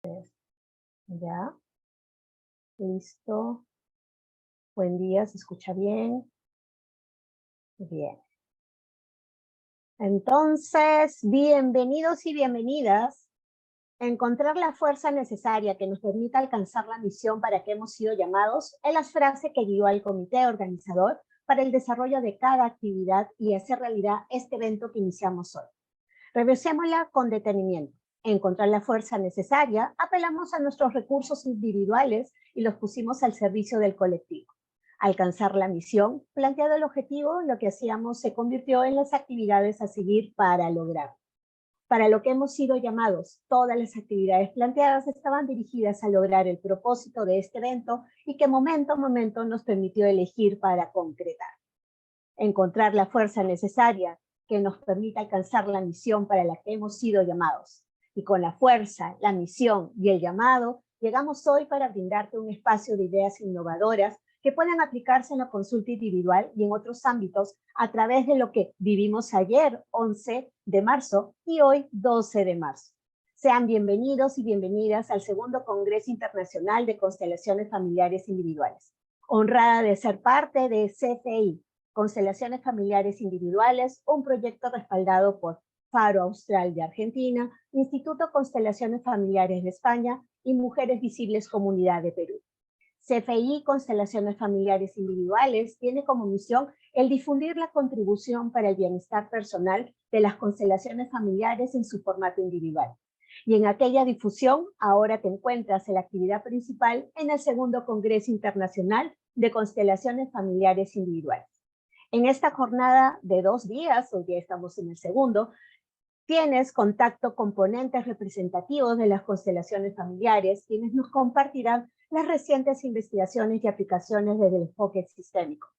Ya, listo. Buen día, ¿se escucha bien? Bien. Entonces, bienvenidos y bienvenidas a encontrar la fuerza necesaria que nos permita alcanzar la misión para que hemos sido llamados es la frase que guió al comité organizador para el desarrollo de cada actividad y hacer realidad este evento que iniciamos hoy. Revisémosla con detenimiento. Encontrar la fuerza necesaria, apelamos a nuestros recursos individuales y los pusimos al servicio del colectivo. Alcanzar la misión, planteado el objetivo, lo que hacíamos se convirtió en las actividades a seguir para lograr. Para lo que hemos sido llamados, todas las actividades planteadas estaban dirigidas a lograr el propósito de este evento y que momento a momento nos permitió elegir para concretar. Encontrar la fuerza necesaria que nos permita alcanzar la misión para la que hemos sido llamados. Y con la fuerza, la misión y el llamado, llegamos hoy para brindarte un espacio de ideas innovadoras que puedan aplicarse en la consulta individual y en otros ámbitos a través de lo que vivimos ayer, 11 de marzo, y hoy, 12 de marzo. Sean bienvenidos y bienvenidas al segundo Congreso Internacional de Constelaciones Familiares Individuales. Honrada de ser parte de CFI, Constelaciones Familiares Individuales, un proyecto respaldado por Faro Austral de Argentina, Instituto Constelaciones Familiares de España y Mujeres Visibles Comunidad de Perú. CFI Constelaciones Familiares Individuales tiene como misión el difundir la contribución para el bienestar personal de las constelaciones familiares en su formato individual. Y en aquella difusión, ahora te encuentras en la actividad principal en el segundo Congreso Internacional de Constelaciones Familiares Individuales. En esta jornada de 2 días, hoy día estamos en el segundo, tienes contacto con ponentes representativos de las constelaciones familiares, quienes nos compartirán las recientes investigaciones y aplicaciones desde el enfoque sistémico.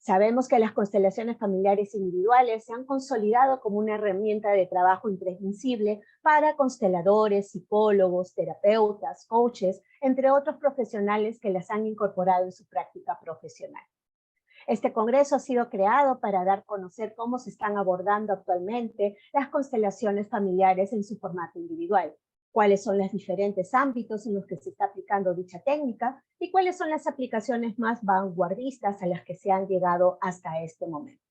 Sabemos que las constelaciones familiares individuales se han consolidado como una herramienta de trabajo imprescindible para consteladores, psicólogos, terapeutas, coaches, entre otros profesionales que las han incorporado en su práctica profesional. Este congreso ha sido creado para dar a conocer cómo se están abordando actualmente las constelaciones familiares en su formato individual, cuáles son los diferentes ámbitos en los que se está aplicando dicha técnica y cuáles son las aplicaciones más vanguardistas a las que se han llegado hasta este momento.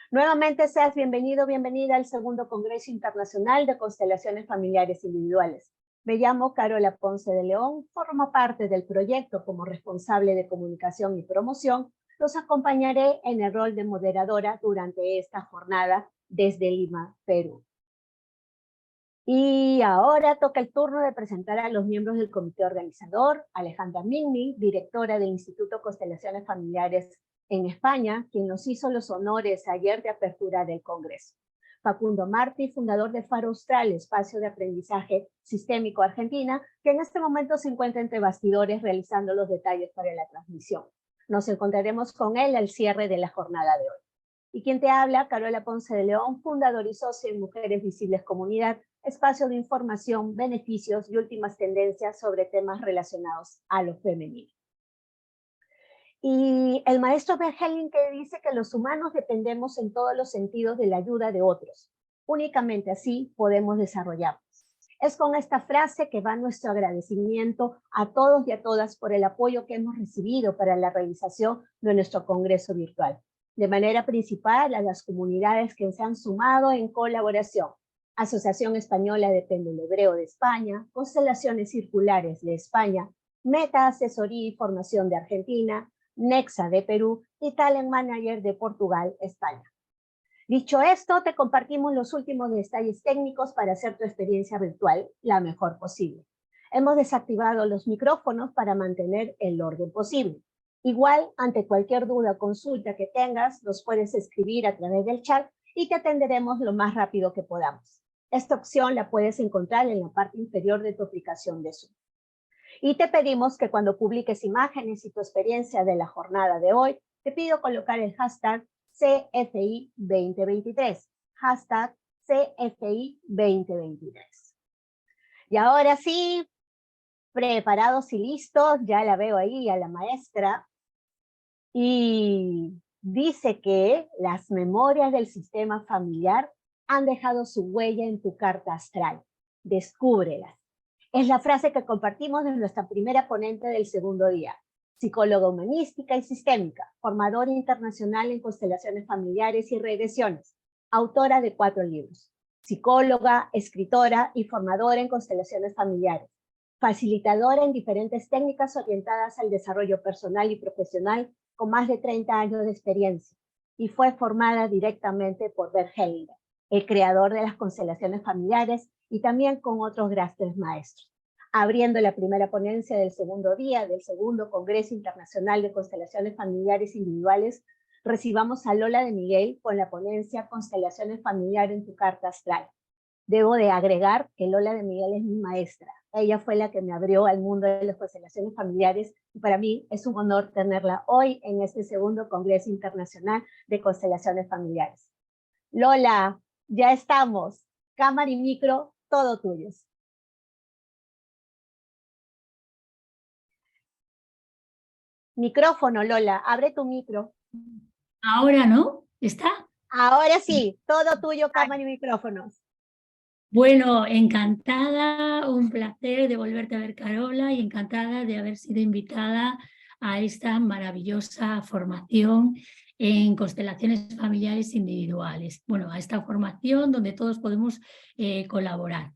Nuevamente seas bienvenido, bienvenida al segundo Congreso Internacional de Constelaciones Familiares Individuales. Me llamo Carola Ponce de León, formo parte del proyecto como responsable de comunicación y promoción. Los acompañaré en el rol de moderadora durante esta jornada desde Lima, Perú. Y ahora toca el turno de presentar a los miembros del comité organizador, Alejandra Migni, directora del Instituto Constelaciones Familiares en España, quien nos hizo los honores ayer de apertura del Congreso. Facundo Martí, fundador de Faro Austral, espacio de aprendizaje sistémico Argentina, que en este momento se encuentra entre bastidores realizando los detalles para la transmisión. Nos encontraremos con él al cierre de la jornada de hoy. Y quien te habla, Carola Ponce de León, fundador y socio en Mujeres Visibles Comunidad, espacio de información, beneficios y últimas tendencias sobre temas relacionados a lo femenino. Y el maestro Bergelin que dice que los humanos dependemos en todos los sentidos de la ayuda de otros. Únicamente así podemos desarrollarnos. Es con esta frase que va nuestro agradecimiento a todos y a todas por el apoyo que hemos recibido para la realización de nuestro congreso virtual. De manera principal a las comunidades que se han sumado en colaboración. Asociación Española de Péndulo Hebreo de España, Constelaciones Circulares de España, Meta Asesoría y Formación de Argentina, Nexa de Perú y Talent Manager de Portugal, España. Dicho esto, te compartimos los últimos detalles técnicos para hacer tu experiencia virtual la mejor posible. Hemos desactivado los micrófonos para mantener el orden posible. Igual, ante cualquier duda o consulta que tengas, nos puedes escribir a través del chat y te atenderemos lo más rápido que podamos. Esta opción la puedes encontrar en la parte inferior de tu aplicación de Zoom. Y te pedimos que cuando publiques imágenes y tu experiencia de la jornada de hoy, te pido colocar el hashtag CFI 2023. Hashtag CFI 2023. Y ahora sí, preparados y listos, ya la veo ahí a la maestra. Y dice que las memorias del sistema familiar han dejado su huella en tu carta astral. Descúbrelas. Es la frase que compartimos de nuestra primera ponente del segundo día, psicóloga humanística y sistémica, formadora internacional en constelaciones familiares y regresiones, autora de 4 libros, psicóloga, escritora y formadora en constelaciones familiares, facilitadora en diferentes técnicas orientadas al desarrollo personal y profesional con más de 30 años de experiencia, y fue formada directamente por Bert Hellinger, el creador de las constelaciones familiares, y también con otros grandes maestros. Abriendo la primera ponencia del segundo día del segundo Congreso Internacional de Constelaciones Familiares Individuales, recibamos a Lola de Miguel con la ponencia Constelaciones Familiares en tu Carta Astral. Debo de agregar que Lola de Miguel es mi maestra. Ella fue la que me abrió al mundo de las constelaciones familiares y para mí es un honor tenerla hoy en este segundo Congreso Internacional de Constelaciones Familiares. Lola, ya estamos. Cámara y micro, todo tuyos. Micrófono, Lola, abre tu micro. Ahora no, ¿está? Ahora sí, todo tuyo, cámara y micrófonos. Bueno, encantada, un placer de volverte a ver, Carola, y encantada de haber sido invitada a esta maravillosa formación en constelaciones familiares individuales. Bueno, a esta formación donde todos podemos colaborar.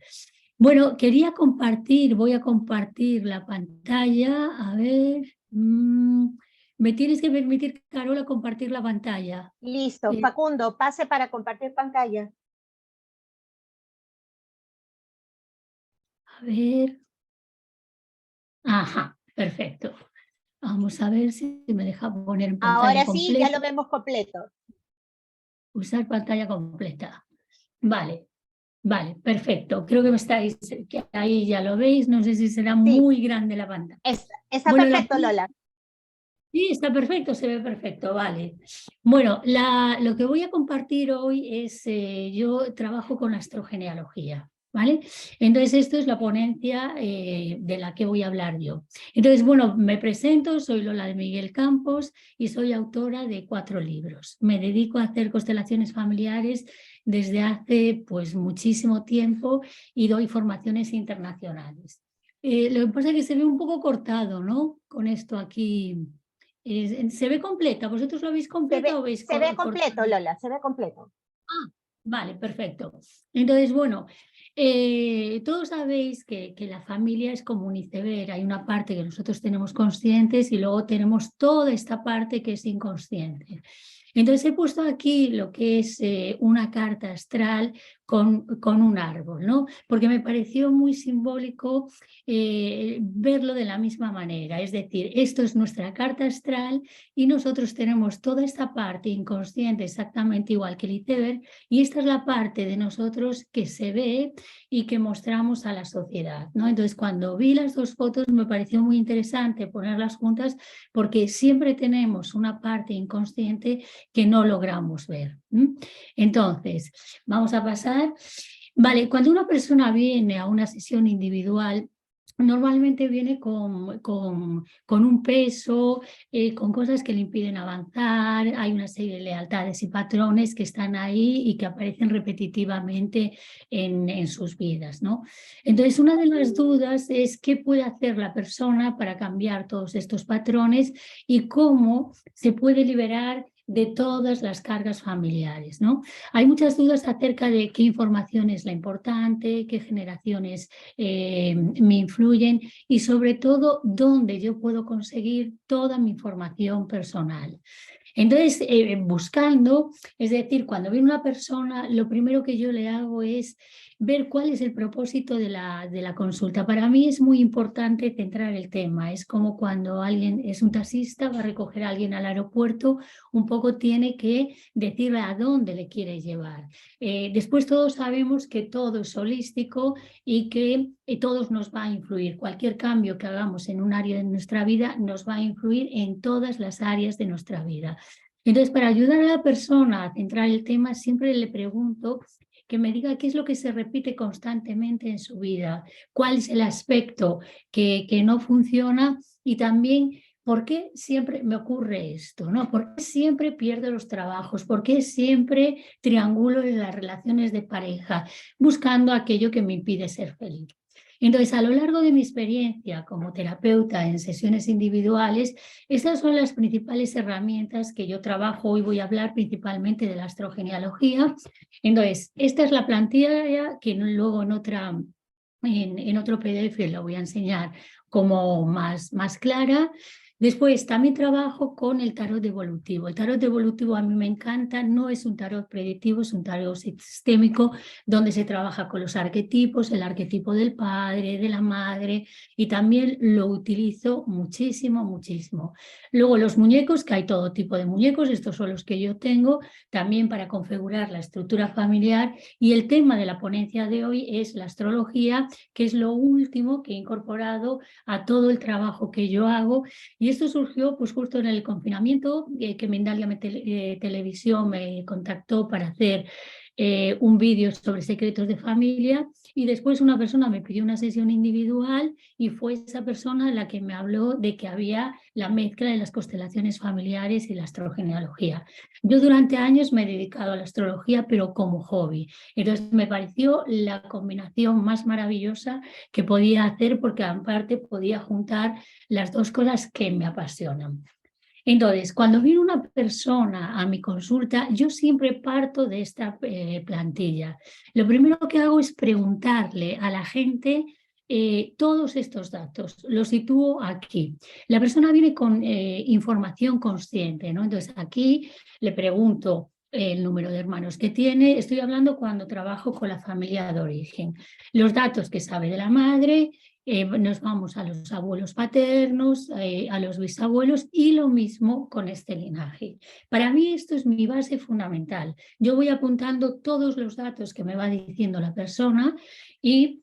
Bueno, quería compartir, voy a compartir la pantalla, a ver... me tienes que permitir, Carola, compartir la pantalla. Listo, Facundo, pase para compartir pantalla. A ver. Ajá, perfecto. Vamos a ver si me deja poner en pantalla Ahora completa. sí, ya lo vemos completo. Usar pantalla completa. Vale, vale, perfecto. Creo que me estáis, que ahí ya lo veis. No sé si será muy grande la pantalla. Está bueno, perfecto, Lola. Sí, está perfecto, se ve perfecto, vale. Bueno, lo que voy a compartir hoy es, yo trabajo con astrogenealogía, ¿vale? Entonces esto es la ponencia de la que voy a hablar yo. Entonces, bueno, me presento, soy Lola de Miguel Campos y soy autora de 4 libros. Me dedico a hacer constelaciones familiares desde hace pues muchísimo tiempo y doy formaciones internacionales. Lo que pasa es que se ve un poco cortado, ¿no? Con esto aquí... ¿Se ve completa? ¿Vosotros lo veis completa o veis se ve completo, Lola, se ve completo. Ah, vale, perfecto. Entonces, bueno, todos sabéis que la familia es como un iceberg. Hay una parte que nosotros tenemos conscientes y luego tenemos toda esta parte que es inconsciente. Entonces he puesto aquí lo que es una carta astral con un árbol, ¿no? Porque me pareció muy simbólico verlo de la misma manera. Es decir, esto es nuestra carta astral y nosotros tenemos toda esta parte inconsciente exactamente igual que el iceberg y esta es la parte de nosotros que se ve y que mostramos a la sociedad, ¿no? Entonces, cuando vi las 2 fotos me pareció muy interesante ponerlas juntas porque siempre tenemos una parte inconsciente que no logramos ver. Entonces, vamos a pasar. Vale, cuando una persona viene a una sesión individual, normalmente viene con un peso, con cosas que le impiden avanzar, hay una serie de lealtades y patrones que están ahí y que aparecen repetitivamente en sus vidas, ¿no? Entonces, una de las dudas es qué puede hacer la persona para cambiar todos estos patrones y cómo se puede liberar de todas las cargas familiares, ¿no? Hay muchas dudas acerca de qué información es la importante, qué generaciones me influyen y sobre todo dónde yo puedo conseguir toda mi información personal. Entonces, buscando, es decir, cuando viene una persona, lo primero que yo le hago es ver cuál es el propósito de la consulta. Para mí es muy importante centrar el tema. Es como cuando alguien es un taxista, va a recoger a alguien al aeropuerto, un poco tiene que decirle a dónde le quiere llevar. Después todos sabemos que todo es holístico y que todos nos va a influir. Cualquier cambio que hagamos en un área de nuestra vida nos va a influir en todas las áreas de nuestra vida. Entonces, para ayudar a la persona a centrar el tema, siempre le pregunto que me diga qué es lo que se repite constantemente en su vida, cuál es el aspecto que no funciona y también por qué siempre me ocurre esto, ¿no? ¿Por qué siempre pierdo los trabajos? ¿Por qué siempre triangulo en las relaciones de pareja buscando aquello que me impide ser feliz? Entonces, a lo largo de mi experiencia como terapeuta en sesiones individuales, estas son las principales herramientas que yo trabajo. Hoy voy a hablar principalmente de la astrogenealogía. Entonces, esta es la plantilla que luego en otro PDF la voy a enseñar como más clara. Después también trabajo con el tarot evolutivo. El tarot evolutivo a mí me encanta, no es un tarot predictivo, es un tarot sistémico donde se trabaja con los arquetipos, el arquetipo del padre, de la madre, y también lo utilizo muchísimo, muchísimo. Luego los muñecos, que hay todo tipo de muñecos, estos son los que yo tengo, también para configurar la estructura familiar, y el tema de la ponencia de hoy es la astrología, que es lo último que he incorporado a todo el trabajo que yo hago. Y esto surgió pues justo en el confinamiento, que Mindalia Televisión me contactó para hacer un vídeo sobre secretos de familia, y después una persona me pidió una sesión individual y fue esa persona la que me habló de que había la mezcla de las constelaciones familiares y la astrogenealogía. Yo durante años me he dedicado a la astrología, pero como hobby. Entonces me pareció la combinación más maravillosa que podía hacer, porque aparte podía juntar las dos cosas que me apasionan. Entonces, cuando viene una persona a mi consulta, yo siempre parto de esta plantilla. Lo primero que hago es preguntarle a la gente todos estos datos, los sitúo aquí. La persona viene con información consciente, ¿no? Entonces, aquí le pregunto el número de hermanos que tiene. Estoy hablando cuando trabajo con la familia de origen. Los datos que sabe de la madre. Nos vamos a los abuelos paternos, a los bisabuelos, y lo mismo con este linaje. Para mí esto es mi base fundamental. Yo voy apuntando todos los datos que me va diciendo la persona y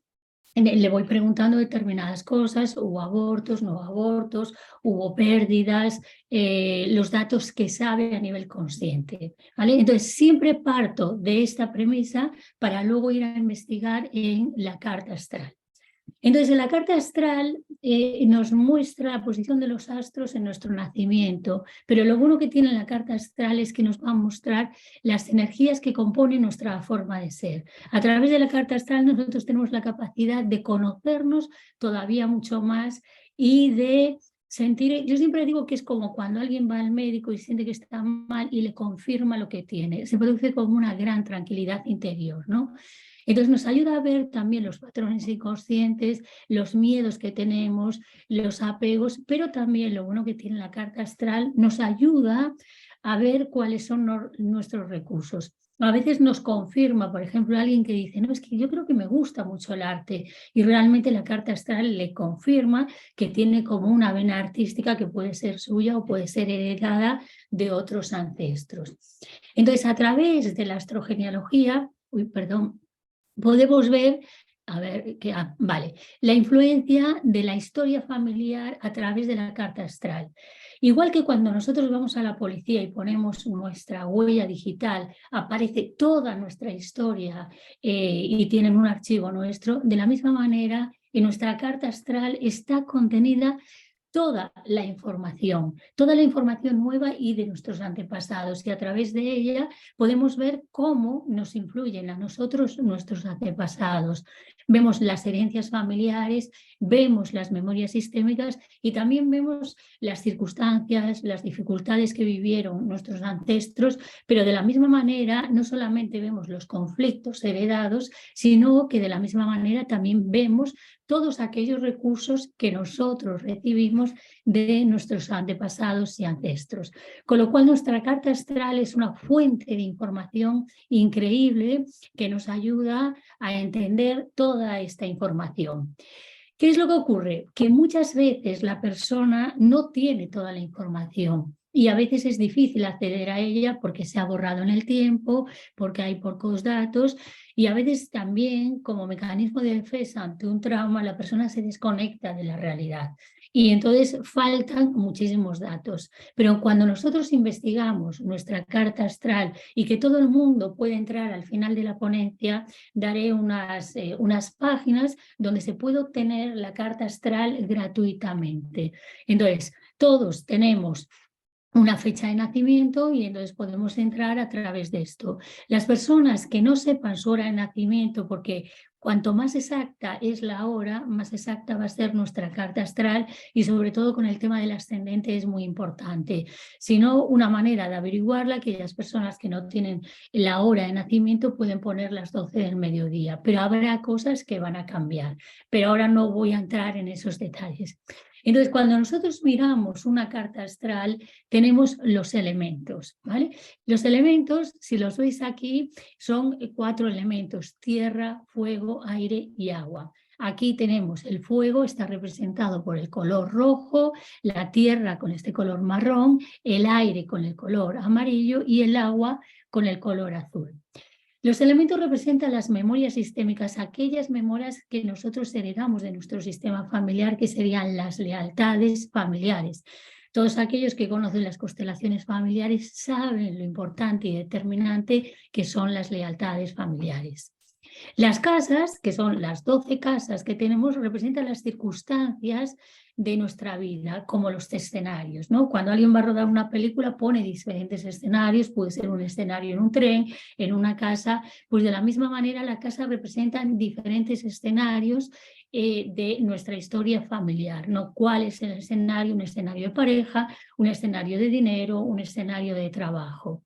le voy preguntando determinadas cosas: hubo abortos, no hubo abortos, hubo pérdidas, los datos que sabe a nivel consciente, ¿vale? Entonces siempre parto de esta premisa para luego ir a investigar en la carta astral. Entonces, en la carta astral nos muestra la posición de los astros en nuestro nacimiento, pero lo bueno que tiene la carta astral es que nos va a mostrar las energías que componen nuestra forma de ser. A través de la carta astral nosotros tenemos la capacidad de conocernos todavía mucho más y de sentir. Yo siempre digo que es como cuando alguien va al médico y siente que está mal y le confirma lo que tiene. Se produce como una gran tranquilidad interior, ¿no? Entonces nos ayuda a ver también los patrones inconscientes, los miedos que tenemos, los apegos, pero también lo bueno que tiene la carta astral nos ayuda a ver cuáles son nuestros recursos. A veces nos confirma, por ejemplo, alguien que dice: no, es que yo creo que me gusta mucho el arte, y realmente la carta astral le confirma que tiene como una vena artística que puede ser suya o puede ser heredada de otros ancestros. Entonces, a través de la astrogenealogía, podemos ver, la influencia de la historia familiar a través de la carta astral. Igual que cuando nosotros vamos a la policía y ponemos nuestra huella digital, aparece toda nuestra historia y tienen un archivo nuestro, de la misma manera en nuestra carta astral está contenida toda la información nueva y de nuestros antepasados, y a través de ella podemos ver cómo nos influyen a nosotros nuestros antepasados. Vemos las herencias familiares, vemos las memorias sistémicas y también vemos las circunstancias, las dificultades que vivieron nuestros ancestros, pero de la misma manera no solamente vemos los conflictos heredados, sino que de la misma manera también vemos todos aquellos recursos que nosotros recibimos de nuestros antepasados y ancestros. Con lo cual nuestra carta astral es una fuente de información increíble que nos ayuda a entender toda esta información. ¿Qué es lo que ocurre? Que muchas veces la persona no tiene toda la información y a veces es difícil acceder a ella porque se ha borrado en el tiempo, porque hay pocos datos, y a veces también, como mecanismo de defensa ante un trauma, la persona se desconecta de la realidad y entonces faltan muchísimos datos. Pero cuando nosotros investigamos nuestra carta astral, y que todo el mundo puede entrar al final de la ponencia, daré unas páginas donde se puede obtener la carta astral gratuitamente. Entonces, todos tenemos una fecha de nacimiento y entonces podemos entrar a través de esto. Las personas que no sepan su hora de nacimiento, porque Cuanto más exacta es la hora, más exacta va a ser nuestra carta astral y sobre todo con el tema del ascendente es muy importante. Si no, una manera de averiguarla, aquellas personas que no tienen la hora de nacimiento pueden poner las 12 del mediodía, pero habrá cosas que van a cambiar. Pero ahora no voy a entrar en esos detalles. Entonces, cuando nosotros miramos una carta astral, tenemos los elementos, ¿vale? Los elementos, si los veis aquí, son 4 elementos: tierra, fuego, aire y agua. Aquí tenemos el fuego, está representado por el color rojo, la tierra con este color marrón, el aire con el color amarillo y el agua con el color azul. Los elementos representan las memorias sistémicas, aquellas memorias que nosotros heredamos de nuestro sistema familiar, que serían las lealtades familiares. Todos aquellos que conocen las constelaciones familiares saben lo importante y determinante que son las lealtades familiares. Las casas, que son las 12 casas que tenemos, representan las circunstancias de nuestra vida, como los escenarios, ¿no? Cuando alguien va a rodar una película pone diferentes escenarios, puede ser un escenario en un tren, en una casa, pues de la misma manera la casa representa diferentes escenarios de nuestra historia familiar, ¿no? ¿Cuál es el escenario? Un escenario de pareja, un escenario de dinero, un escenario de trabajo.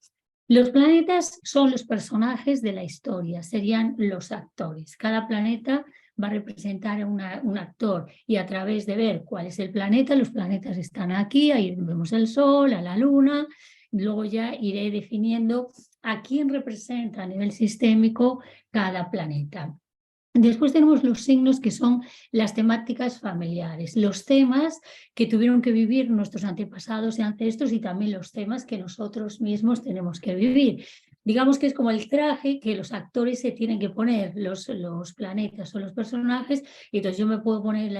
Los planetas son los personajes de la historia, serían los actores. Cada planeta va a representar a un actor y a través de ver cuál es el planeta, los planetas están aquí, ahí vemos el Sol, a la Luna, luego ya iré definiendo a quién representa a nivel sistémico cada planeta. Después tenemos los signos, que son las temáticas familiares, los temas que tuvieron que vivir nuestros antepasados y ancestros y también los temas que nosotros mismos tenemos que vivir. Digamos que es como el traje que los actores se tienen que poner, los planetas o los personajes, y entonces yo me puedo poner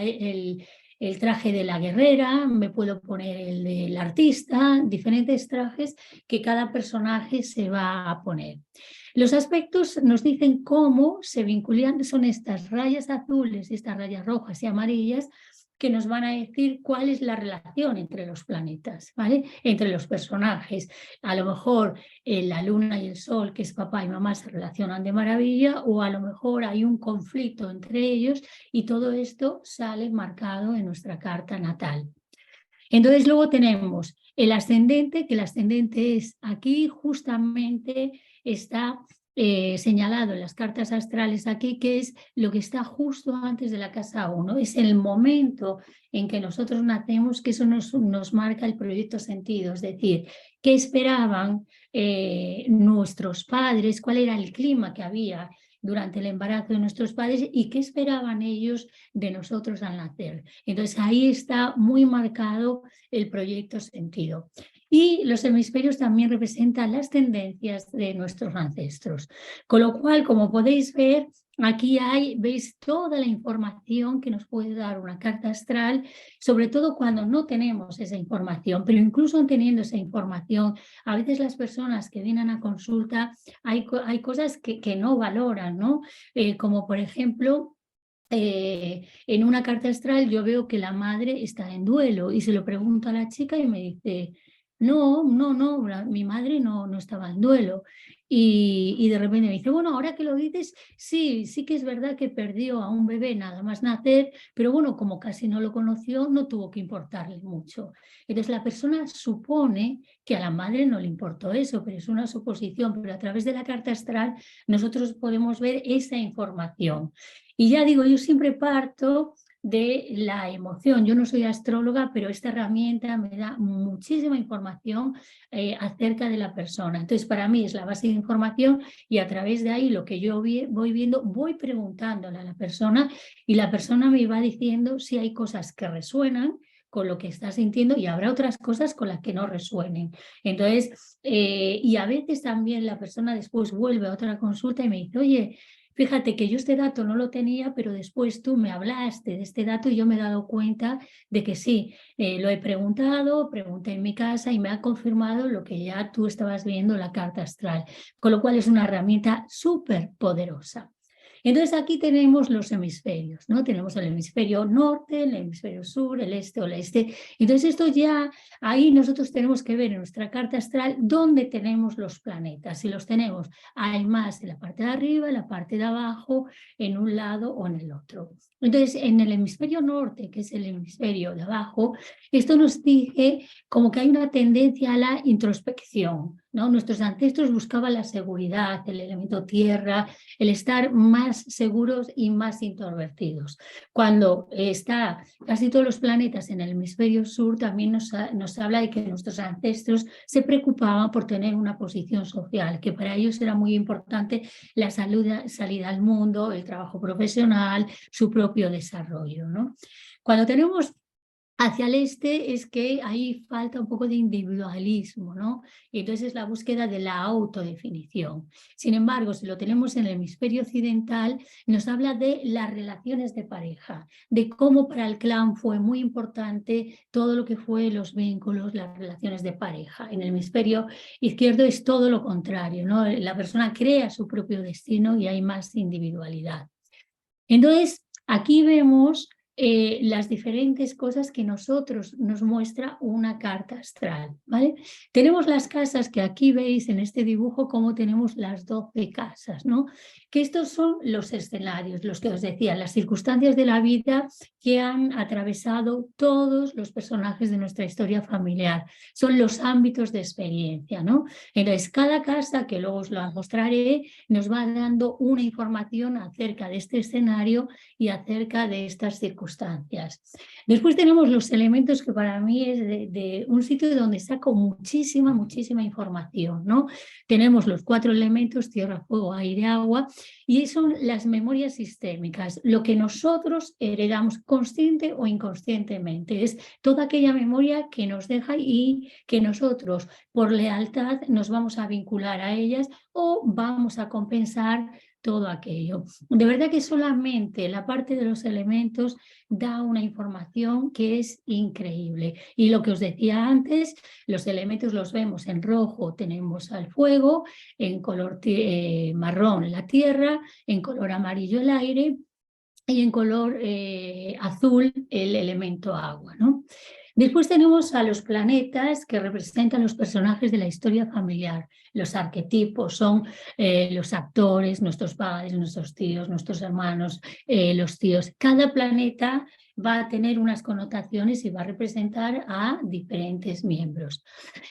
el traje de la guerrera, me puedo poner el del artista, diferentes trajes que cada personaje se va a poner. Los aspectos nos dicen cómo se vinculan, son estas rayas azules, estas rayas rojas y amarillas, que nos van a decir cuál es la relación entre los planetas, ¿vale? Entre los personajes. A lo mejor la luna y el sol, que es papá y mamá, se relacionan de maravilla, o a lo mejor hay un conflicto entre ellos y todo esto sale marcado en nuestra carta natal. Entonces luego tenemos el ascendente, que el ascendente es aquí, justamente está señalado en las cartas astrales aquí, que es lo que está justo antes de la casa 1. Es el momento en que nosotros nacemos, que eso nos marca el proyecto sentido, es decir, qué esperaban nuestros padres, cuál era el clima que había durante el embarazo de nuestros padres y qué esperaban ellos de nosotros al nacer. Entonces ahí está muy marcado el proyecto sentido. Y los hemisferios también representan las tendencias de nuestros ancestros. Con lo cual, como podéis ver, aquí veis toda la información que nos puede dar una carta astral, sobre todo cuando no tenemos esa información, pero incluso teniendo esa información, a veces las personas que vienen a consulta hay cosas que no valoran, ¿no? Como por ejemplo, en una carta astral yo veo que la madre está en duelo y se lo pregunto a la chica y me dice, no, mi madre no estaba en duelo. Y de repente me dice, bueno, ahora que lo dices, sí que es verdad que perdió a un bebé nada más nacer, pero bueno, como casi no lo conoció, no tuvo que importarle mucho. Entonces la persona supone que a la madre no le importó eso, pero es una suposición, pero a través de la carta astral nosotros podemos ver esa información. Y ya digo, yo siempre parto de la emoción. Yo no soy astróloga, pero esta herramienta me da muchísima información acerca de la persona. Entonces, para mí es la base de información y a través de ahí lo que yo voy viendo, voy preguntándole a la persona y la persona me va diciendo si hay cosas que resuenan con lo que está sintiendo y habrá otras cosas con las que no resuenen. Entonces, y a veces también la persona después vuelve a otra consulta y me dice, oye, fíjate que yo este dato no lo tenía, pero después tú me hablaste de este dato y yo me he dado cuenta de que sí, lo he preguntado, pregunté en mi casa y me ha confirmado lo que ya tú estabas viendo en la carta astral, con lo cual es una herramienta súper poderosa. Entonces aquí tenemos los hemisferios, ¿no? Tenemos el hemisferio norte, el hemisferio sur, el este o el oeste. Entonces esto ya, ahí nosotros tenemos que ver en nuestra carta astral dónde tenemos los planetas. Si los tenemos, hay más en la parte de arriba, en la parte de abajo, en un lado o en el otro. Entonces, en el hemisferio norte, que es el hemisferio de abajo, esto nos dice como que hay una tendencia a la introspección, ¿no? Nuestros ancestros buscaban la seguridad, el elemento tierra, el estar más seguros y más introvertidos. Cuando está casi todos los planetas en el hemisferio sur, también nos habla de que nuestros ancestros se preocupaban por tener una posición social, que para ellos era muy importante la salida al mundo, el trabajo profesional, su propio desarrollo, ¿no? Cuando tenemos hacia el este es que ahí falta un poco de individualismo, ¿no? Y entonces es la búsqueda de la autodefinición. Sin embargo, si lo tenemos en el hemisferio occidental, nos habla de las relaciones de pareja, de cómo para el clan fue muy importante todo lo que fue los vínculos, las relaciones de pareja. En el hemisferio izquierdo es todo lo contrario, ¿no? La persona crea su propio destino y hay más individualidad. Entonces, aquí vemos las diferentes cosas que nosotros nos muestra una carta astral, ¿vale? Tenemos las casas que aquí veis en este dibujo, como tenemos las 12 casas, ¿no? Que estos son los escenarios, los que os decía, las circunstancias de la vida que han atravesado todos los personajes de nuestra historia familiar. Son los ámbitos de experiencia, ¿no? Entonces, cada casa, que luego os la mostraré, nos va dando una información acerca de este escenario y acerca de estas circunstancias. Después tenemos los elementos que para mí es de un sitio donde saco muchísima información, ¿no? Tenemos los 4 elementos, tierra, fuego, aire, agua, y son las memorias sistémicas, lo que nosotros heredamos consciente o inconscientemente, es toda aquella memoria que nos deja y que nosotros por lealtad nos vamos a vincular a ellas o vamos a compensar todo aquello. De verdad que solamente la parte de los elementos da una información que es increíble. Y lo que os decía antes, los elementos los vemos en rojo, tenemos al fuego, en color marrón la tierra, en color amarillo el aire y en color azul el elemento agua, ¿no? Después tenemos a los planetas que representan los personajes de la historia familiar. Los arquetipos son los actores, nuestros padres, nuestros tíos, nuestros hermanos, los tíos. Cada planeta va a tener unas connotaciones y va a representar a diferentes miembros.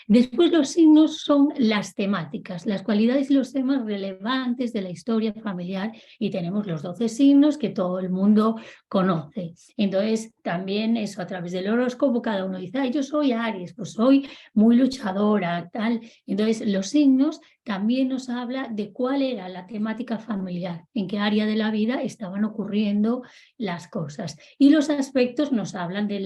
Después los signos son las temáticas, las cualidades y los temas relevantes de la historia familiar y tenemos los 12 signos que todo el mundo conoce. Entonces también eso a través del horóscopo cada uno dice, yo soy Aries, pues soy muy luchadora, tal. Entonces los signos también nos habla de cuál era la temática familiar, en qué área de la vida estaban ocurriendo las cosas. Y los aspectos nos hablan de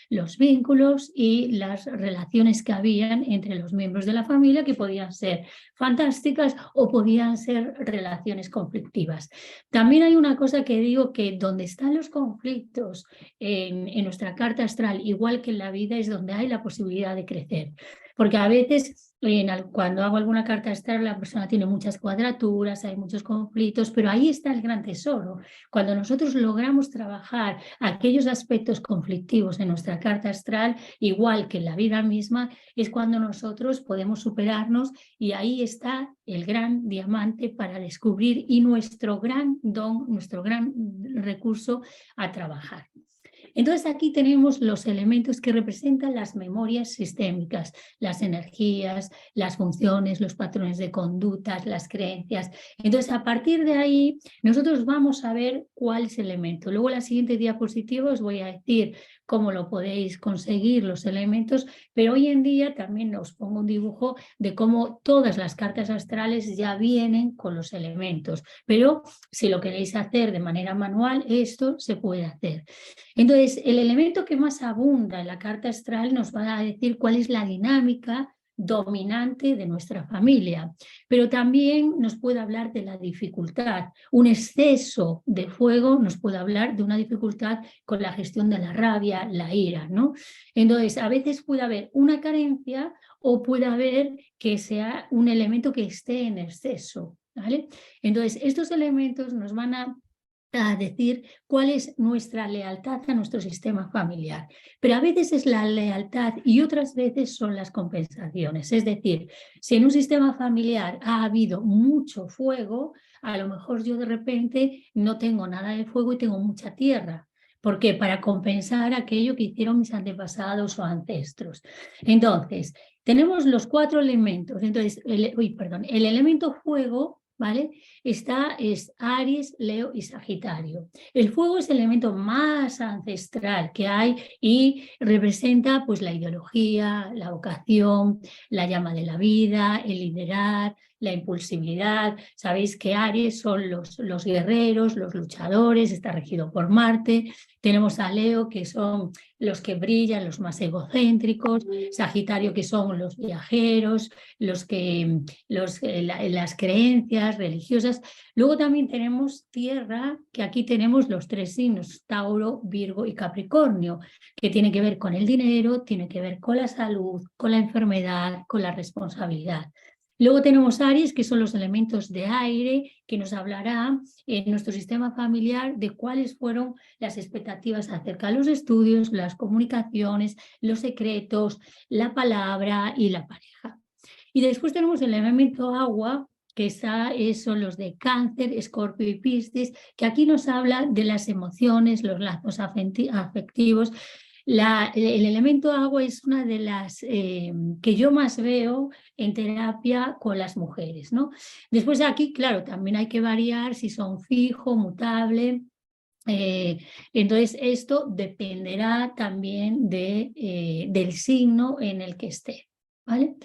los vínculos y las relaciones que habían entre los miembros de la familia, que podían ser fantásticas o podían ser relaciones conflictivas. También hay una cosa que digo, que donde están los conflictos en nuestra carta astral, igual que en la vida, es donde hay la posibilidad de crecer. Porque a veces cuando hago alguna carta astral la persona tiene muchas cuadraturas, hay muchos conflictos, pero ahí está el gran tesoro. Cuando nosotros logramos trabajar aquellos aspectos conflictivos en nuestra carta astral, igual que en la vida misma, es cuando nosotros podemos superarnos y ahí está el gran diamante para descubrir y nuestro gran don, nuestro gran recurso a trabajar. Entonces aquí tenemos los elementos que representan las memorias sistémicas, las energías, las funciones, los patrones de conductas, las creencias. Entonces a partir de ahí nosotros vamos a ver cuál es el elemento. Luego en la siguiente diapositiva os voy a decir cómo lo podéis conseguir los elementos, pero hoy en día también os pongo un dibujo de cómo todas las cartas astrales ya vienen con los elementos, pero si lo queréis hacer de manera manual, esto se puede hacer. Entonces, el elemento que más abunda en la carta astral nos va a decir cuál es la dinámica dominante de nuestra familia, pero también nos puede hablar de la dificultad. Un exceso de fuego nos puede hablar de una dificultad con la gestión de la rabia, la ira, ¿no? Entonces, a veces puede haber una carencia o puede haber que sea un elemento que esté en exceso. ¿vale? Entonces, estos elementos nos van a decir cuál es nuestra lealtad a nuestro sistema familiar. Pero a veces es la lealtad y otras veces son las compensaciones. Es decir, si en un sistema familiar ha habido mucho fuego, a lo mejor yo de repente no tengo nada de fuego y tengo mucha tierra. ¿Por qué? Para compensar aquello que hicieron mis antepasados o ancestros. Entonces, tenemos los 4 elementos. Entonces, el elemento fuego, ¿vale? Es Aries, Leo y Sagitario. El fuego es el elemento más ancestral que hay y representa pues la ideología, la vocación, la llama de la vida, el liderar, la impulsividad. Sabéis que Aries son los guerreros, los luchadores, está regido por Marte. Tenemos a Leo, que son los que brillan, los más egocéntricos, Sagitario, que son los viajeros, las creencias religiosas. Luego también tenemos Tierra, que aquí tenemos los 3 signos, Tauro, Virgo y Capricornio, que tiene que ver con el dinero, tiene que ver con la salud, con la enfermedad, con la responsabilidad. Luego tenemos Aries, que son los elementos de aire, que nos hablará en nuestro sistema familiar de cuáles fueron las expectativas acerca de los estudios, las comunicaciones, los secretos, la palabra y la pareja. Y después tenemos el elemento agua, que son los de Cáncer, Escorpio y Piscis, que aquí nos habla de las emociones, los lazos afectivos. El elemento agua es una de las que yo más veo en terapia con las mujeres, ¿no? Después aquí, claro, también hay que variar si son fijo, mutable. Entonces esto dependerá también del signo en el que esté. ¿Vale?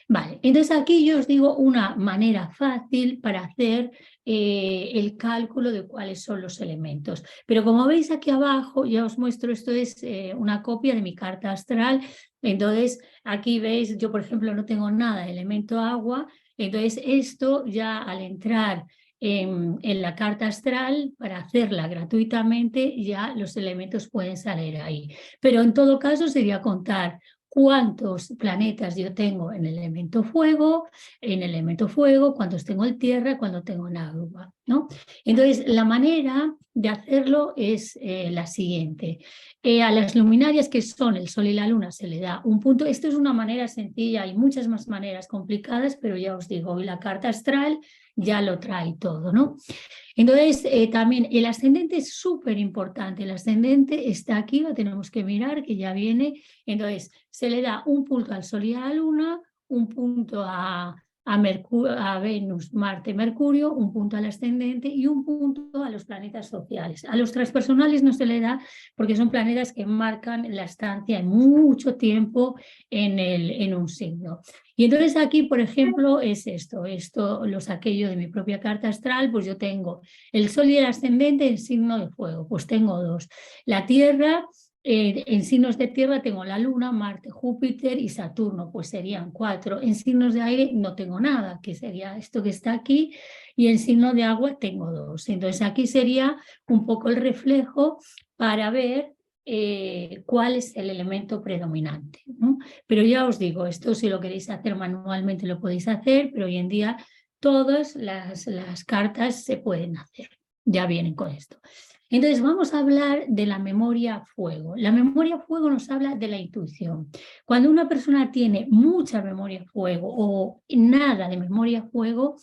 Vale, entonces aquí yo os digo una manera fácil para hacer el cálculo de cuáles son los elementos. Pero como veis aquí abajo, ya os muestro, esto es una copia de mi carta astral. Entonces aquí veis, yo por ejemplo no tengo nada de elemento agua, entonces esto ya al entrar en la carta astral, para hacerla gratuitamente, ya los elementos pueden salir ahí. Pero en todo caso sería contar cuántos planetas yo tengo en el elemento fuego, cuántos tengo en tierra, cuántos tengo en agua, ¿no? Entonces, la manera de hacerlo es la siguiente. A las luminarias, que son el Sol y la Luna, se le da un punto. Esto es una manera sencilla, hay muchas más maneras complicadas, pero ya os digo, hoy la carta astral ya lo trae todo, ¿no? Entonces, también el ascendente es súper importante. El ascendente está aquí, lo tenemos que mirar, que ya viene. Entonces, se le da un punto al Sol y a la Luna, un punto a Venus, Marte, Mercurio, un punto al ascendente y un punto a los planetas sociales. A los transpersonales no se le da porque son planetas que marcan la estancia en mucho tiempo en un signo. Y entonces aquí, por ejemplo, es esto lo saqué yo de mi propia carta astral, pues yo tengo el Sol y el ascendente en signo de fuego, pues tengo 2. La Tierra, en signos de tierra tengo la Luna, Marte, Júpiter y Saturno, pues serían 4. En signos de aire no tengo nada, que sería esto que está aquí, y en signo de agua tengo 2. Entonces aquí sería un poco el reflejo para ver cuál es el elemento predominante, ¿no? Pero ya os digo, esto si lo queréis hacer manualmente lo podéis hacer, pero hoy en día todas las cartas se pueden hacer, ya vienen con esto. Entonces vamos a hablar de la memoria fuego. La memoria fuego nos habla de la intuición. Cuando una persona tiene mucha memoria fuego o nada de memoria fuego,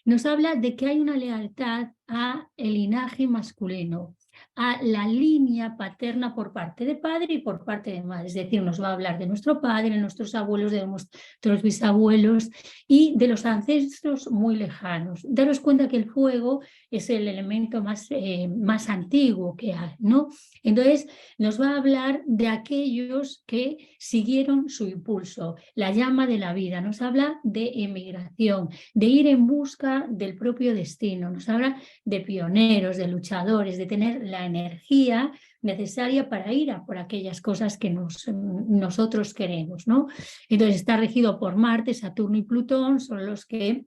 nos habla de que hay una lealtad al linaje masculino, a la línea paterna por parte de padre y por parte de madre. Es decir, nos va a hablar de nuestro padre, de nuestros abuelos, de nuestros bisabuelos y de los ancestros muy lejanos. Daros cuenta que el fuego es el elemento más antiguo que hay, ¿no? Entonces, nos va a hablar de aquellos que siguieron su impulso, la llama de la vida. Nos habla de emigración, de ir en busca del propio destino. Nos habla de pioneros, de luchadores, de tener la energía necesaria para ir a por aquellas cosas que nosotros queremos, ¿no? Entonces está regido por Marte, Saturno y Plutón, son los que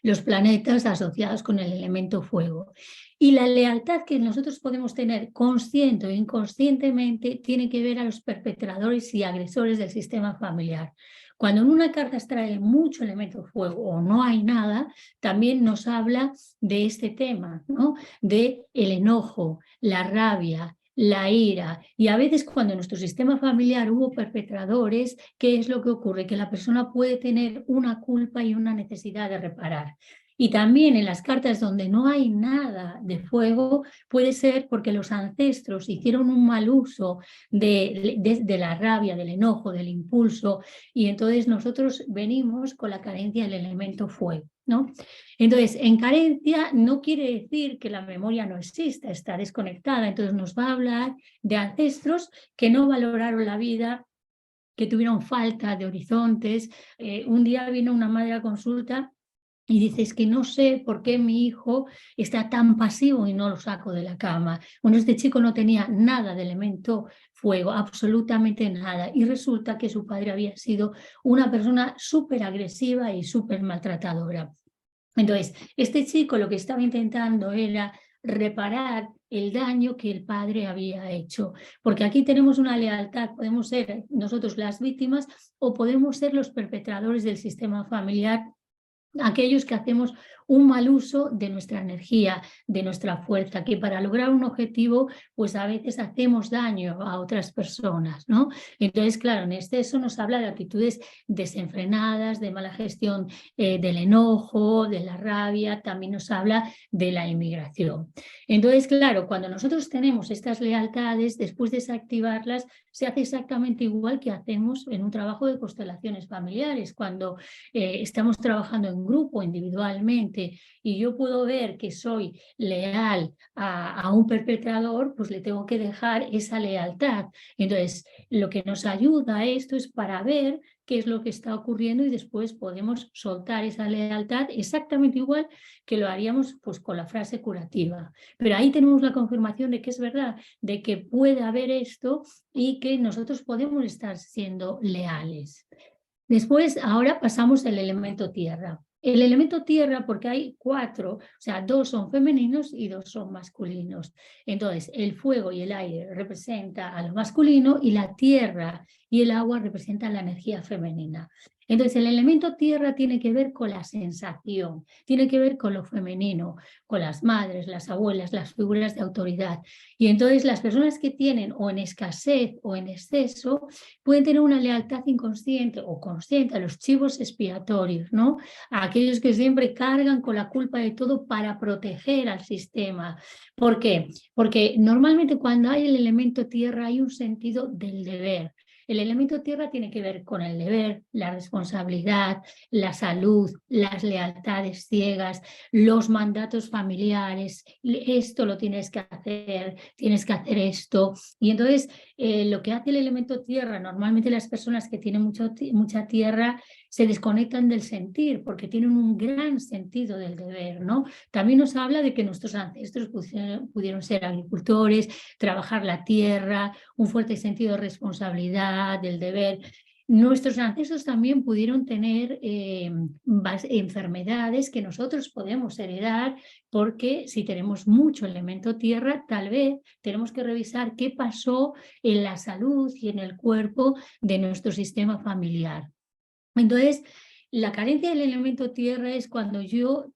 los planetas asociados con el elemento fuego. Y la lealtad que nosotros podemos tener consciente o inconscientemente tiene que ver a los perpetradores y agresores del sistema familiar. Cuando en una carta extrae mucho elemento fuego o no hay nada, también nos habla de este tema, ¿no? De el enojo, la rabia, la ira, y a veces cuando en nuestro sistema familiar hubo perpetradores, ¿qué es lo que ocurre? Que la persona puede tener una culpa y una necesidad de reparar. Y también en las cartas donde no hay nada de fuego, puede ser porque los ancestros hicieron un mal uso de la rabia, del enojo, del impulso, y entonces nosotros venimos con la carencia del elemento fuego, ¿no? Entonces, en carencia no quiere decir que la memoria no exista, está desconectada. Entonces nos va a hablar de ancestros que no valoraron la vida, que tuvieron falta de horizontes. Un día vino una madre a consulta y dice, es que no sé por qué mi hijo está tan pasivo y no lo saco de la cama. Bueno, este chico no tenía nada de elemento fuego, absolutamente nada. Y resulta que su padre había sido una persona súper agresiva y súper maltratadora. Entonces, este chico lo que estaba intentando era reparar el daño que el padre había hecho, porque aquí tenemos una lealtad, podemos ser nosotros las víctimas o podemos ser los perpetradores del sistema familiar, aquellos que hacemos un mal uso de nuestra energía, de nuestra fuerza, que para lograr un objetivo, pues a veces hacemos daño a otras personas, ¿no? Entonces, claro, en exceso nos habla de actitudes desenfrenadas, de mala gestión del enojo, de la rabia, también nos habla de la inmigración. Entonces, claro, cuando nosotros tenemos estas lealtades, después de desactivarlas, se hace exactamente igual que hacemos en un trabajo de constelaciones familiares, cuando estamos trabajando en grupo, individualmente, y yo puedo ver que soy leal a un perpetrador, pues le tengo que dejar esa lealtad. Entonces, lo que nos ayuda a esto es para ver qué es lo que está ocurriendo y después podemos soltar esa lealtad exactamente igual que lo haríamos pues con la frase curativa. Pero ahí tenemos la confirmación de que es verdad, de que puede haber esto y que nosotros podemos estar siendo leales. Después, ahora pasamos al elemento tierra. El elemento tierra, porque hay 4, o sea, 2 son femeninos y 2 son masculinos. Entonces, el fuego y el aire representan a lo masculino y la tierra y el agua representan la energía femenina. Entonces, el elemento tierra tiene que ver con la sensación, tiene que ver con lo femenino, con las madres, las abuelas, las figuras de autoridad. Y entonces las personas que tienen o en escasez o en exceso pueden tener una lealtad inconsciente o consciente a los chivos expiatorios, ¿no? A aquellos que siempre cargan con la culpa de todo para proteger al sistema. ¿Por qué? Porque normalmente cuando hay el elemento tierra hay un sentido del deber. El elemento tierra tiene que ver con el deber, la responsabilidad, la salud, las lealtades ciegas, los mandatos familiares. Esto lo tienes que hacer esto. Y entonces lo que hace el elemento tierra, normalmente las personas que tienen mucha tierra se desconectan del sentir porque tienen un gran sentido del deber, ¿no? También nos habla de que nuestros ancestros pudieron ser agricultores, trabajar la tierra, un fuerte sentido de responsabilidad, del deber. Nuestros ancestros también pudieron tener enfermedades que nosotros podemos heredar porque si tenemos mucho elemento tierra, tal vez tenemos que revisar qué pasó en la salud y en el cuerpo de nuestro sistema familiar. Entonces, la carencia del elemento tierra es cuando yo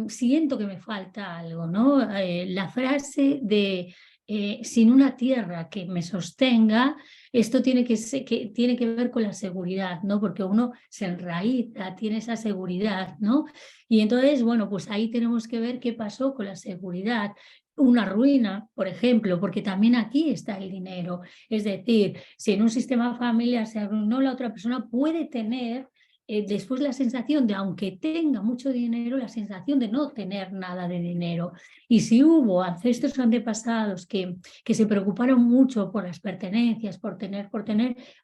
siento que me falta algo, ¿no? La frase de sin una tierra que me sostenga, esto tiene que ver con la seguridad, ¿no? Porque uno se enraiza, tiene esa seguridad, ¿no? Y entonces, bueno, pues ahí tenemos que ver qué pasó con la seguridad. Una ruina, por ejemplo, porque también aquí está el dinero. Es decir, si en un sistema familiar se arruinó la otra persona, puede tener después la sensación de, aunque tenga mucho dinero, la sensación de no tener nada de dinero. Y si hubo ancestros antepasados que se preocuparon mucho por las pertenencias, por tener,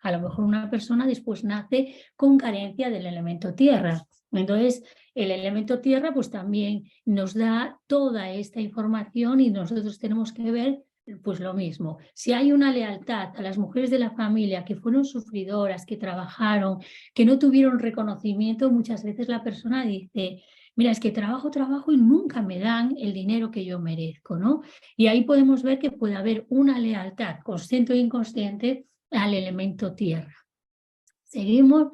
a lo mejor una persona después nace con carencia del elemento tierra. Entonces, el elemento tierra pues también nos da toda esta información y nosotros tenemos que ver pues lo mismo. Si hay una lealtad a las mujeres de la familia que fueron sufridoras, que trabajaron, que no tuvieron reconocimiento, muchas veces la persona dice, mira, es que trabajo, trabajo y nunca me dan el dinero que yo merezco, ¿no? Y ahí podemos ver que puede haber una lealtad, consciente o inconsciente, al elemento tierra. Seguimos.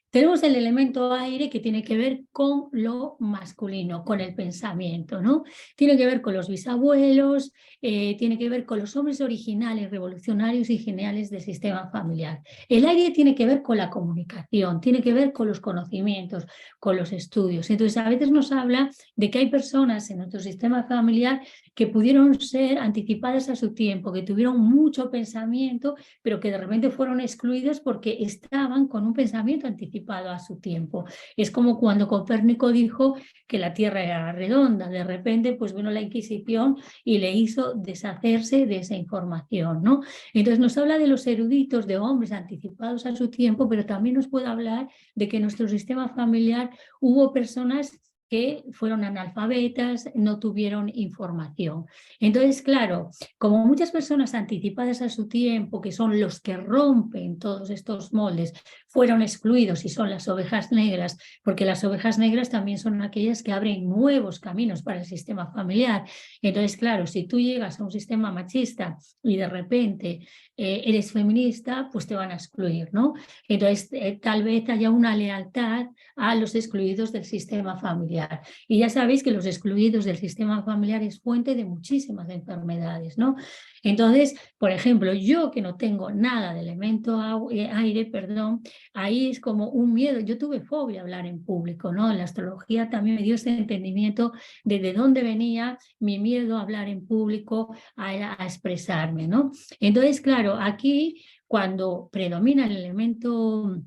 Tenemos el elemento aire que tiene que ver con lo masculino, con el pensamiento, ¿no? Tiene que ver con los bisabuelos, tiene que ver con los hombres originales, revolucionarios y geniales del sistema familiar. El aire tiene que ver con la comunicación, tiene que ver con los conocimientos, con los estudios. Entonces, a veces nos habla de que hay personas en nuestro sistema familiar que pudieron ser anticipadas a su tiempo, que tuvieron mucho pensamiento, pero que de repente fueron excluidos porque estaban con un pensamiento anticipado a su tiempo. Es como cuando Copérnico dijo que la Tierra era redonda. De repente, pues vino la Inquisición y le hizo deshacerse de esa información, ¿no? Entonces nos habla de los eruditos, de hombres anticipados a su tiempo, pero también nos puede hablar de que en nuestro sistema familiar hubo personas que fueron analfabetas, no tuvieron información. Entonces, claro, como muchas personas anticipadas a su tiempo, que son los que rompen todos estos moldes, fueron excluidos y son las ovejas negras, porque las ovejas negras también son aquellas que abren nuevos caminos para el sistema familiar. Entonces, claro, si tú llegas a un sistema machista y de repente eres feminista, pues te van a excluir, ¿no? Entonces, tal vez haya una lealtad a los excluidos del sistema familiar. Y ya sabéis que los excluidos del sistema familiar es fuente de muchísimas enfermedades, ¿no? Entonces, por ejemplo, yo que no tengo nada de elemento aire, perdón, ahí es como un miedo. Yo tuve fobia a hablar en público, ¿no? La astrología también me dio ese entendimiento de dónde venía mi miedo a hablar en público, a expresarme, ¿no? Entonces, claro, aquí cuando predomina el elemento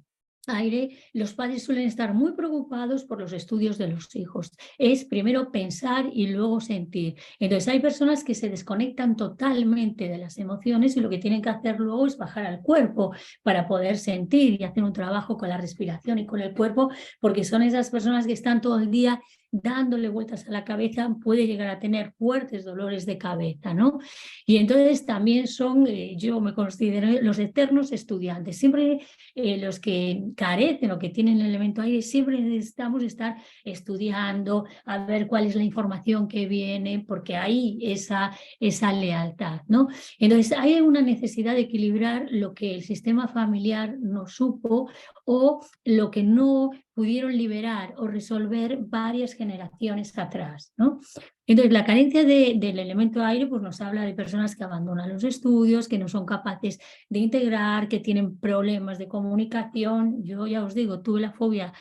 aire, los padres suelen estar muy preocupados por los estudios de los hijos. Es primero pensar y luego sentir. Entonces hay personas que se desconectan totalmente de las emociones y lo que tienen que hacer luego es bajar al cuerpo para poder sentir y hacer un trabajo con la respiración y con el cuerpo, porque son esas personas que están todo el día dándole vueltas a la cabeza, puede llegar a tener fuertes dolores de cabeza, ¿no? Y entonces también son, yo me considero los eternos estudiantes. Siempre los que carecen o que tienen el elemento aire, siempre necesitamos estar estudiando, a ver cuál es la información que viene, porque hay esa lealtad, ¿no? Entonces hay una necesidad de equilibrar lo que el sistema familiar no supo o lo que no pudieron liberar o resolver varias generaciones atrás, ¿no? Entonces, la carencia del elemento aire pues, nos habla de personas que abandonan los estudios, que no son capaces de integrar, que tienen problemas de comunicación. Yo ya os digo, tuve la fobia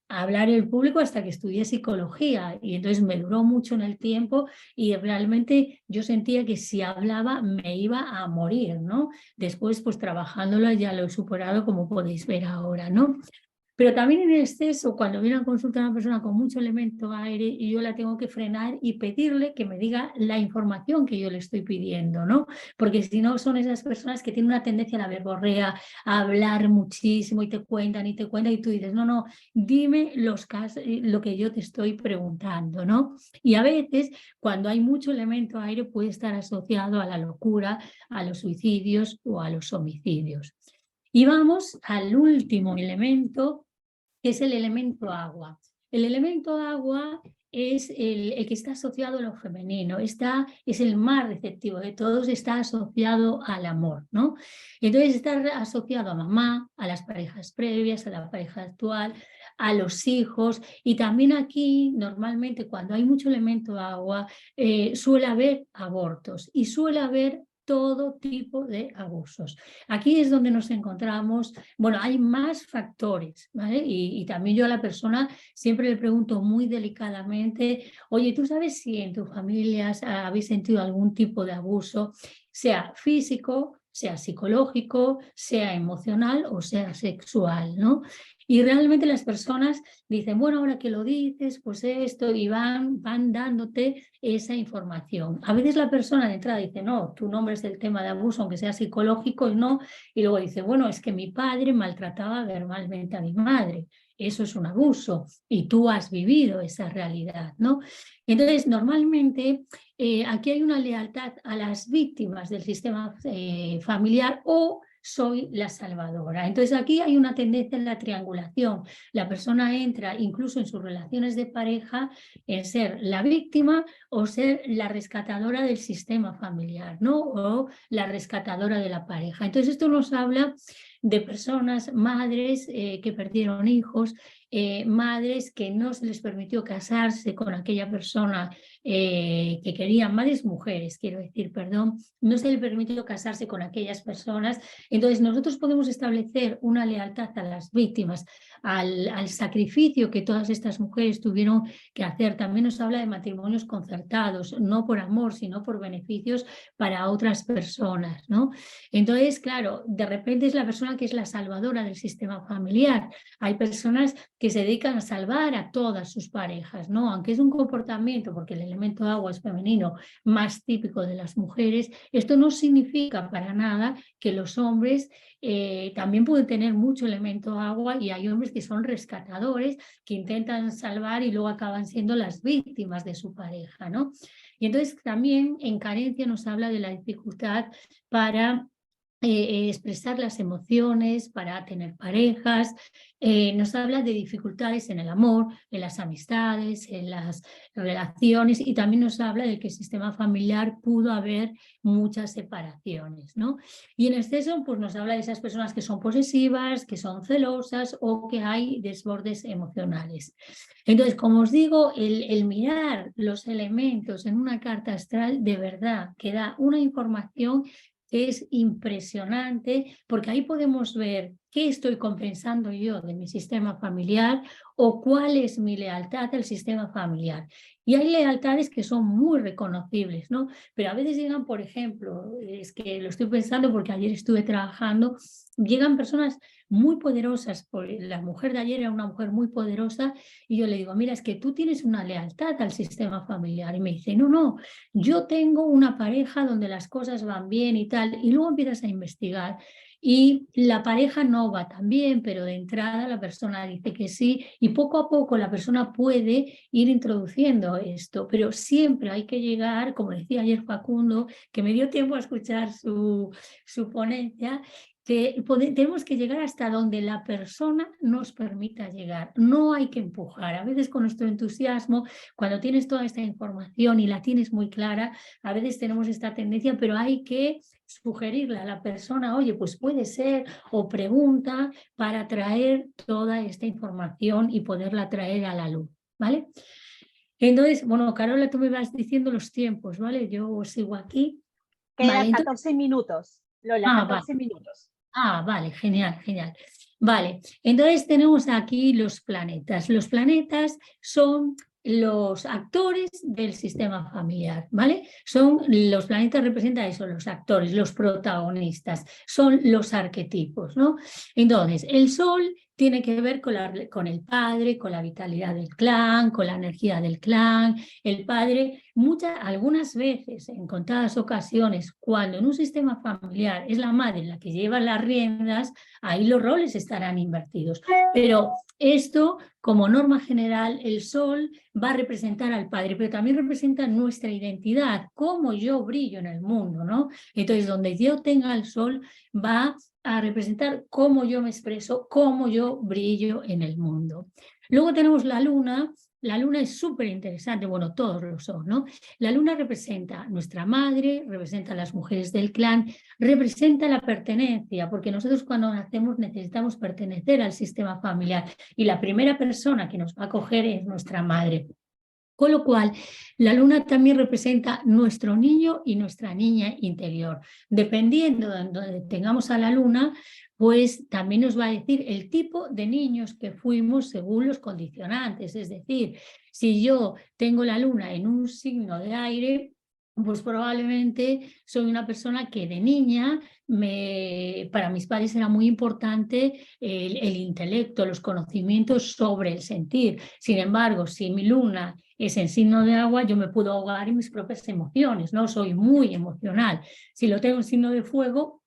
a hablar en público hasta que estudié psicología y entonces me duró mucho en el tiempo y realmente yo sentía que si hablaba me iba a morir, ¿no? Después, pues trabajándolo ya lo he superado como podéis ver ahora, ¿no? Pero también en exceso, cuando viene a consultar a una persona con mucho elemento aire y yo la tengo que frenar y pedirle que me diga la información que yo le estoy pidiendo, ¿no? Porque si no son esas personas que tienen una tendencia a la verborrea, a hablar muchísimo y te cuentan y tú dices, no, no, dime los casos, lo que yo te estoy preguntando, ¿no? Y a veces cuando hay mucho elemento aire puede estar asociado a la locura, a los suicidios o a los homicidios. Y vamos al último elemento, que es el elemento agua. El elemento agua es el que está asociado a lo femenino, es el más receptivo de todos, está asociado al amor, ¿no? Entonces está asociado a mamá, a las parejas previas, a la pareja actual, a los hijos, y también aquí normalmente cuando hay mucho elemento agua suele haber abortos y suele haber todo tipo de abusos. Aquí es donde nos encontramos, bueno, hay más factores, ¿vale? Y también yo a la persona siempre le pregunto muy delicadamente, oye, ¿tú sabes si en tu familia habéis sentido algún tipo de abuso, sea físico, sea psicológico, sea emocional o sea sexual, ¿no? Y realmente las personas dicen, bueno, ahora que lo dices, pues esto, y van dándote esa información. A veces la persona de entrada dice, no, tu nombre es el tema de abuso, aunque sea psicológico, y no, y luego dice, bueno, es que mi padre maltrataba verbalmente a mi madre. Eso es un abuso y tú has vivido esa realidad, ¿no? Entonces, normalmente aquí hay una lealtad a las víctimas del sistema familiar o soy la salvadora. Entonces aquí hay una tendencia en la triangulación. La persona entra incluso en sus relaciones de pareja en ser la víctima o ser la rescatadora del sistema familiar, ¿no? O la rescatadora de la pareja. Entonces esto nos habla de personas, madres que perdieron hijos, madres que no se les permitió casarse con aquella persona que querían, madres mujeres, quiero decir, perdón, no se les permitió casarse con aquellas personas. Entonces nosotros podemos establecer una lealtad a las víctimas, al sacrificio que todas estas mujeres tuvieron que hacer. También nos habla de matrimonios concertados, no por amor, sino por beneficios para otras personas, ¿no? Entonces, claro, de repente es la persona que es la salvadora del sistema familiar. Hay personas que se dedican a salvar a todas sus parejas, ¿no? Aunque es un comportamiento, porque el elemento agua es femenino, más típico de las mujeres, esto no significa para nada que los hombres también pueden tener mucho elemento agua, y hay hombres que son rescatadores, que intentan salvar y luego acaban siendo las víctimas de su pareja, ¿no? Y entonces también en carencia nos habla de la dificultad para expresar las emociones, para tener parejas, nos habla de dificultades en el amor, en las amistades, en las relaciones, y también nos habla de que el sistema familiar pudo haber muchas separaciones, ¿no? Y en exceso pues nos habla de esas personas que son posesivas, que son celosas o que hay desbordes emocionales. Entonces, como os digo, el mirar los elementos en una carta astral de verdad que da una información es impresionante, porque ahí podemos ver qué estoy compensando yo de mi sistema familiar o cuál es mi lealtad al sistema familiar. Y hay lealtades que son muy reconocibles, ¿no? Pero a veces llegan, por ejemplo, es que lo estoy pensando porque ayer estuve trabajando, llegan personas muy poderosas, la mujer de ayer era una mujer muy poderosa, y yo le digo, mira, es que tú tienes una lealtad al sistema familiar. Y me dice, no, yo tengo una pareja donde las cosas van bien y tal, y luego empiezas a investigar y la pareja no va tan bien, pero de entrada la persona dice que sí, y poco a poco la persona puede ir introduciendo esto, pero siempre hay que llegar, como decía ayer Facundo, que me dio tiempo a escuchar su ponencia, que tenemos que llegar hasta donde la persona nos permita llegar. No hay que empujar. A veces con nuestro entusiasmo, cuando tienes toda esta información y la tienes muy clara, a veces tenemos esta tendencia, pero hay que sugerirle a la persona, oye, pues puede ser, o pregunta para traer toda esta información y poderla traer a la luz, ¿vale? Entonces, bueno, Carola, tú me vas diciendo los tiempos, ¿vale? Yo sigo aquí. Quedan Vale, 14 minutos, Lola, 14 vale. minutos. Vale, genial, genial. Vale, entonces tenemos aquí los planetas. Los planetas son los actores del sistema familiar, ¿vale? Los planetas representan eso, los actores, los protagonistas, son los arquetipos, ¿no? Entonces, el Sol tiene que ver con el padre, con la vitalidad del clan, con la energía del clan. El padre, algunas veces, en contadas ocasiones, cuando en un sistema familiar es la madre la que lleva las riendas, ahí los roles estarán invertidos. Pero esto, como norma general, el Sol va a representar al padre, pero también representa nuestra identidad, cómo yo brillo en el mundo, ¿no? Entonces, donde yo tenga el Sol va a representar cómo yo me expreso, cómo yo brillo en el mundo. Luego tenemos la Luna. La Luna es súper interesante, bueno, todos lo son, ¿no? La Luna representa a nuestra madre, representa a las mujeres del clan, representa la pertenencia, porque nosotros cuando nacemos necesitamos pertenecer al sistema familiar y la primera persona que nos va a acoger es nuestra madre. Con lo cual, la luna también representa nuestro niño y nuestra niña interior. Dependiendo de donde tengamos a la luna, pues también nos va a decir el tipo de niños que fuimos según los condicionantes. Es decir, si yo tengo la luna en un signo de aire, pues probablemente soy una persona que de niña, para mis padres era muy importante el intelecto, los conocimientos sobre el sentir. Sin embargo, si mi luna es en signo de agua, yo me puedo ahogar en mis propias emociones, ¿no? Soy muy emocional. Si lo tengo en signo de fuego,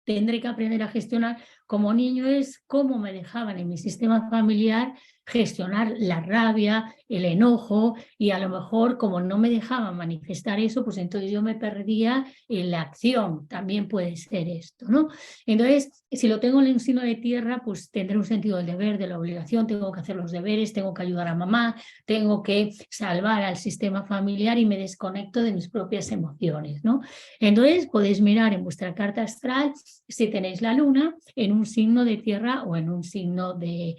tendré que aprender a gestionar. Como niño es cómo me dejaban en mi sistema familiar gestionar la rabia, el enojo, y a lo mejor como no me dejaban manifestar eso, pues entonces yo me perdía en la acción. También puede ser esto, ¿no? Entonces, si lo tengo en el signo de tierra, pues tendré un sentido del deber, de la obligación, tengo que hacer los deberes, tengo que ayudar a mamá, tengo que salvar al sistema familiar y me desconecto de mis propias emociones, ¿no? Entonces podéis mirar en vuestra carta astral si tenéis la luna en un signo de tierra o en un signo de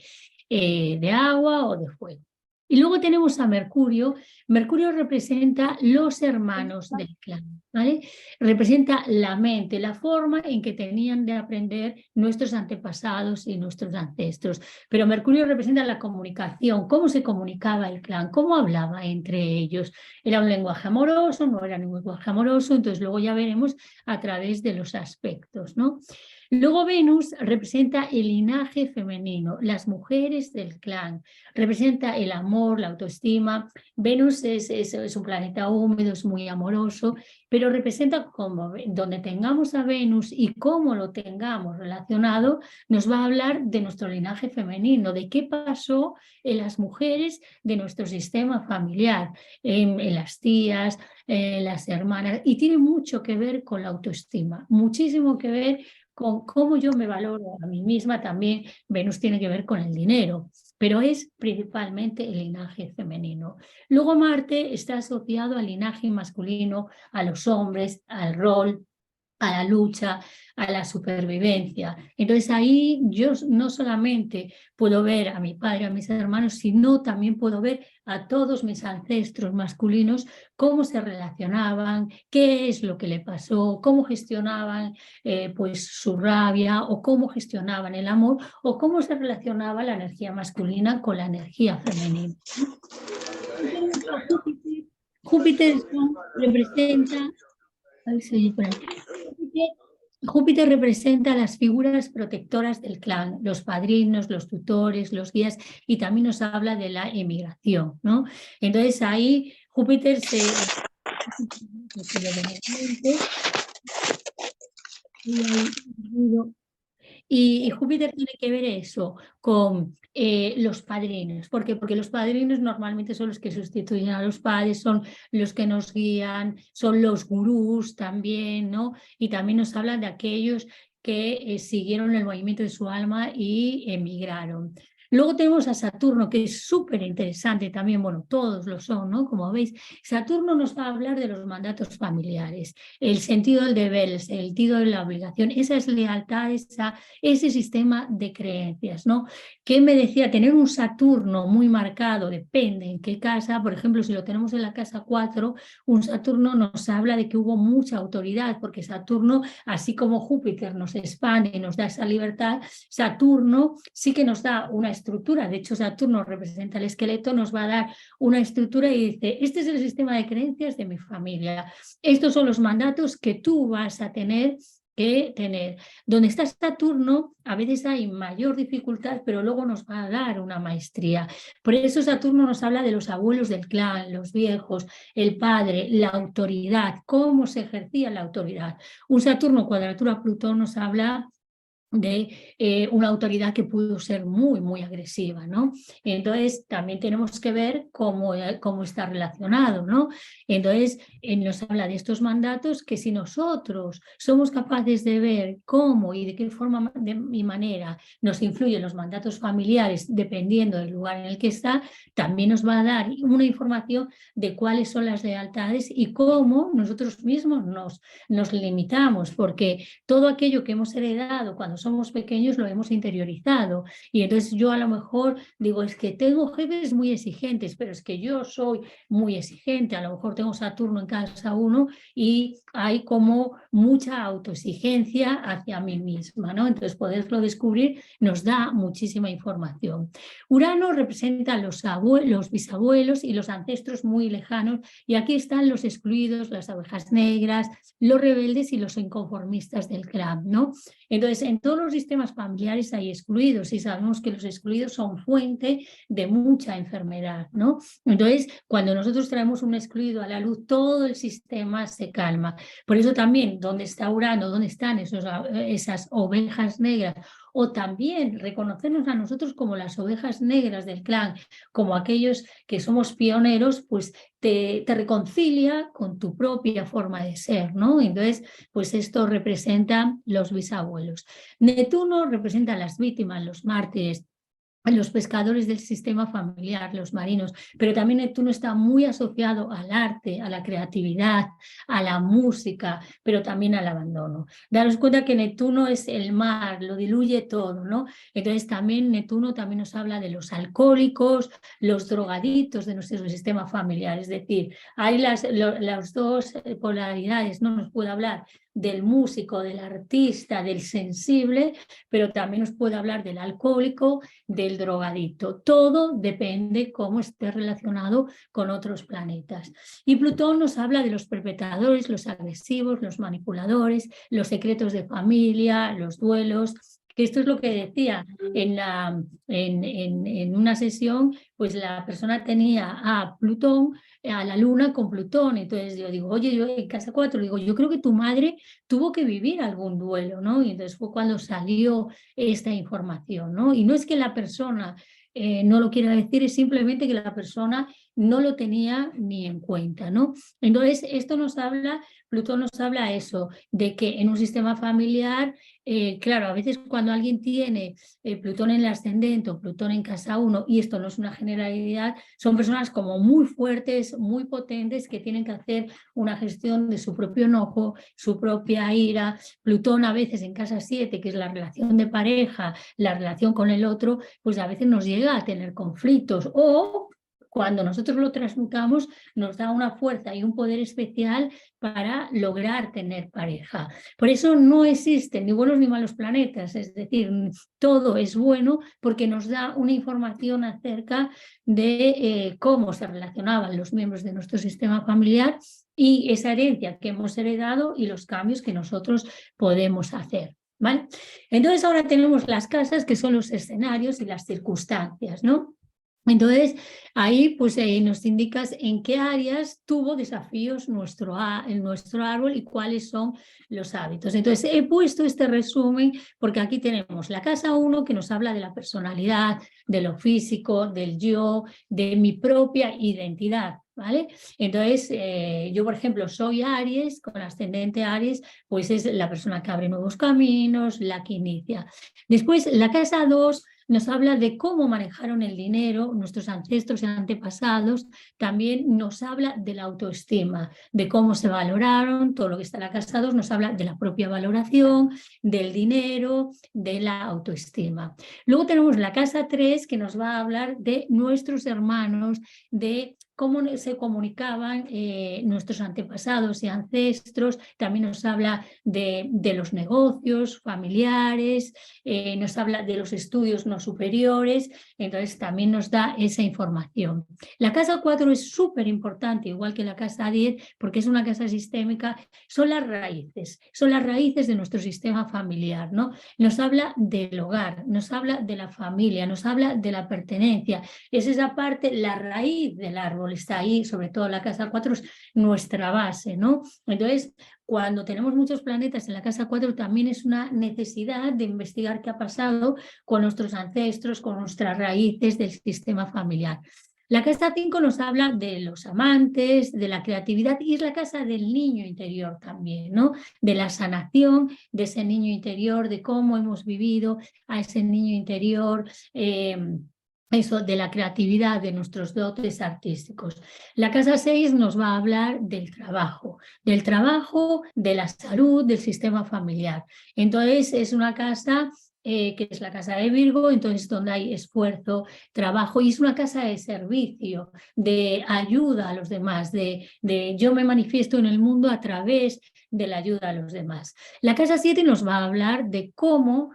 agua o de fuego. Y luego tenemos a Mercurio. Mercurio representa los hermanos del clan, ¿vale? Representa la mente, la forma en que tenían de aprender nuestros antepasados y nuestros ancestros. Pero Mercurio representa la comunicación, cómo se comunicaba el clan, cómo hablaba entre ellos. ¿Era un lenguaje amoroso? ¿No era un lenguaje amoroso? Entonces luego ya veremos a través de los aspectos, ¿no? Luego Venus representa el linaje femenino, las mujeres del clan, representa el amor, la autoestima. Venus es un planeta húmedo, es muy amoroso, pero representa como donde tengamos a Venus y cómo lo tengamos relacionado, nos va a hablar de nuestro linaje femenino, de qué pasó en las mujeres de nuestro sistema familiar, en las tías, las hermanas, y tiene mucho que ver con la autoestima, muchísimo que ver con cómo yo me valoro a mí misma. También Venus tiene que ver con el dinero, pero es principalmente el linaje femenino. Luego Marte está asociado al linaje masculino, a los hombres, al rol, a la lucha, a la supervivencia. Entonces ahí yo no solamente puedo ver a mi padre, a mis hermanos, sino también puedo ver a todos mis ancestros masculinos, cómo se relacionaban, qué es lo que le pasó, cómo gestionaban pues su rabia, o cómo gestionaban el amor, o cómo se relacionaba la energía masculina con la energía femenina. Júpiter representa... Júpiter representa las figuras protectoras del clan, los padrinos, los tutores, los guías, y también nos habla de la emigración, ¿no? Entonces ahí Júpiter y Júpiter tiene que ver eso con los padrinos. ¿Por qué? Porque los padrinos normalmente son los que sustituyen a los padres, son los que nos guían, son los gurús también, ¿no? Y también nos hablan de aquellos que siguieron el movimiento de su alma y emigraron. Luego tenemos a Saturno, que es súper interesante también, bueno, todos lo son, ¿no? Como veis, Saturno nos va a hablar de los mandatos familiares, el sentido del deber, el sentido de la obligación, esa es lealtad, ese sistema de creencias, ¿no? ¿Qué me decía? Tener un Saturno muy marcado, depende en qué casa. Por ejemplo, si lo tenemos en la casa 4, un Saturno nos habla de que hubo mucha autoridad, porque Saturno, así como Júpiter nos expande y nos da esa libertad, Saturno sí que nos da una estructura. De hecho, Saturno representa el esqueleto, nos va a dar una estructura y dice, este es el sistema de creencias de mi familia, estos son los mandatos que tú vas a tener que tener. Donde está Saturno, a veces hay mayor dificultad, pero luego nos va a dar una maestría. Por eso Saturno nos habla de los abuelos del clan, los viejos, el padre, la autoridad, cómo se ejercía la autoridad. Un Saturno cuadratura Plutón nos habla de una autoridad que pudo ser muy, muy agresiva, ¿no? Entonces, también tenemos que ver cómo está relacionado, ¿no? Entonces, nos habla de estos mandatos que si nosotros somos capaces de ver cómo y de qué forma y manera nos influyen los mandatos familiares dependiendo del lugar en el que está, también nos va a dar una información de cuáles son las lealtades y cómo nosotros mismos nos limitamos, porque todo aquello que hemos heredado cuando somos pequeños lo hemos interiorizado. Y entonces yo a lo mejor digo, es que tengo jefes muy exigentes, pero es que yo soy muy exigente. A lo mejor tengo Saturno en casa 1 y hay como mucha autoexigencia hacia mí misma, ¿no? Entonces poderlo descubrir nos da muchísima información. Urano representa los bisabuelos y los ancestros muy lejanos, y aquí están los excluidos, las ovejas negras, los rebeldes y los inconformistas del clan, ¿no? Entonces, en todos los sistemas familiares hay excluidos y sabemos que los excluidos son fuente de mucha enfermedad, ¿no? Entonces, cuando nosotros traemos un excluido a la luz, todo el sistema se calma. Por eso también, ¿dónde está Urano? ¿Dónde están esas ovejas negras? O también reconocernos a nosotros como las ovejas negras del clan, como aquellos que somos pioneros, pues te reconcilia con tu propia forma de ser, ¿no? Entonces, pues esto representa los bisabuelos. Neptuno representa a las víctimas, los mártires, los pescadores del sistema familiar, los marinos, pero también Neptuno está muy asociado al arte, a la creatividad, a la música, pero también al abandono. Daros cuenta que Neptuno es el mar, lo diluye todo, ¿no? Entonces también Neptuno también nos habla de los alcohólicos, los drogaditos de nuestro sistema familiar, es decir, hay las dos polaridades, no nos puede hablar del músico, del artista, del sensible, pero también nos puede hablar del alcohólico, del drogadicto. Todo depende cómo esté relacionado con otros planetas. Y Plutón nos habla de los perpetradores, los agresivos, los manipuladores, los secretos de familia, los duelos, que esto es lo que decía en una sesión, pues la persona tenía a Plutón, a la luna con Plutón. Entonces yo digo, oye, yo en casa 4, digo, yo creo que tu madre tuvo que vivir algún duelo, ¿no? Y entonces fue cuando salió esta información, ¿no? Y no es que la persona no lo quiera decir, es simplemente que la persona no lo tenía ni en cuenta, ¿no? Entonces, esto nos habla, Plutón nos habla eso, de que en un sistema familiar, claro, a veces cuando alguien tiene Plutón en el ascendente o Plutón en casa 1, y esto no es una generalidad, son personas como muy fuertes, muy potentes, que tienen que hacer una gestión de su propio enojo, su propia ira. Plutón a veces en casa 7, que es la relación de pareja, la relación con el otro, pues a veces nos llega a tener conflictos, o cuando nosotros lo transmutamos nos da una fuerza y un poder especial para lograr tener pareja. Por eso no existen ni buenos ni malos planetas, es decir, todo es bueno porque nos da una información acerca de cómo se relacionaban los miembros de nuestro sistema familiar y esa herencia que hemos heredado y los cambios que nosotros podemos hacer, ¿vale? Entonces ahora tenemos las casas, que son los escenarios y las circunstancias, ¿no? Entonces, ahí pues nos indicas en qué áreas tuvo desafíos nuestro árbol y cuáles son los hábitos. Entonces, he puesto este resumen porque aquí tenemos la casa 1, que nos habla de la personalidad, de lo físico, del yo, de mi propia identidad, ¿vale? Entonces, yo, por ejemplo, soy Aries, con ascendente Aries, pues es la persona que abre nuevos caminos, la que inicia. Después, la casa 2 nos habla de cómo manejaron el dinero nuestros ancestros y antepasados. También nos habla de la autoestima, de cómo se valoraron. Todo lo que está en la casa 2 nos habla de la propia valoración, del dinero, de la autoestima. Luego tenemos la casa 3, que nos va a hablar de nuestros hermanos, de cómo se comunicaban nuestros antepasados y ancestros. También nos habla de los negocios familiares, nos habla de los estudios no superiores, entonces también nos da esa información. La casa 4 es súper importante, igual que la casa 10, porque es una casa sistémica, son las raíces de nuestro sistema familiar, ¿no? Nos habla del hogar, nos habla de la familia, nos habla de la pertenencia, es esa parte, la raíz del árbol está ahí, sobre todo la casa 4 es nuestra base, ¿no? Entonces, cuando tenemos muchos planetas en la casa 4, también es una necesidad de investigar qué ha pasado con nuestros ancestros, con nuestras raíces del sistema familiar. La casa 5 nos habla de los amantes, de la creatividad, y es la casa del niño interior también, ¿no? De la sanación de ese niño interior, de cómo hemos vivido a ese niño interior, eso de la creatividad, de nuestros dotes artísticos. La casa 6 nos va a hablar del trabajo, de la salud, del sistema familiar. Entonces es una casa que es la casa de Virgo, entonces donde hay esfuerzo, trabajo, y es una casa de servicio, de ayuda a los demás, de yo me manifiesto en el mundo a través de la ayuda a los demás. La casa 7 nos va a hablar de cómo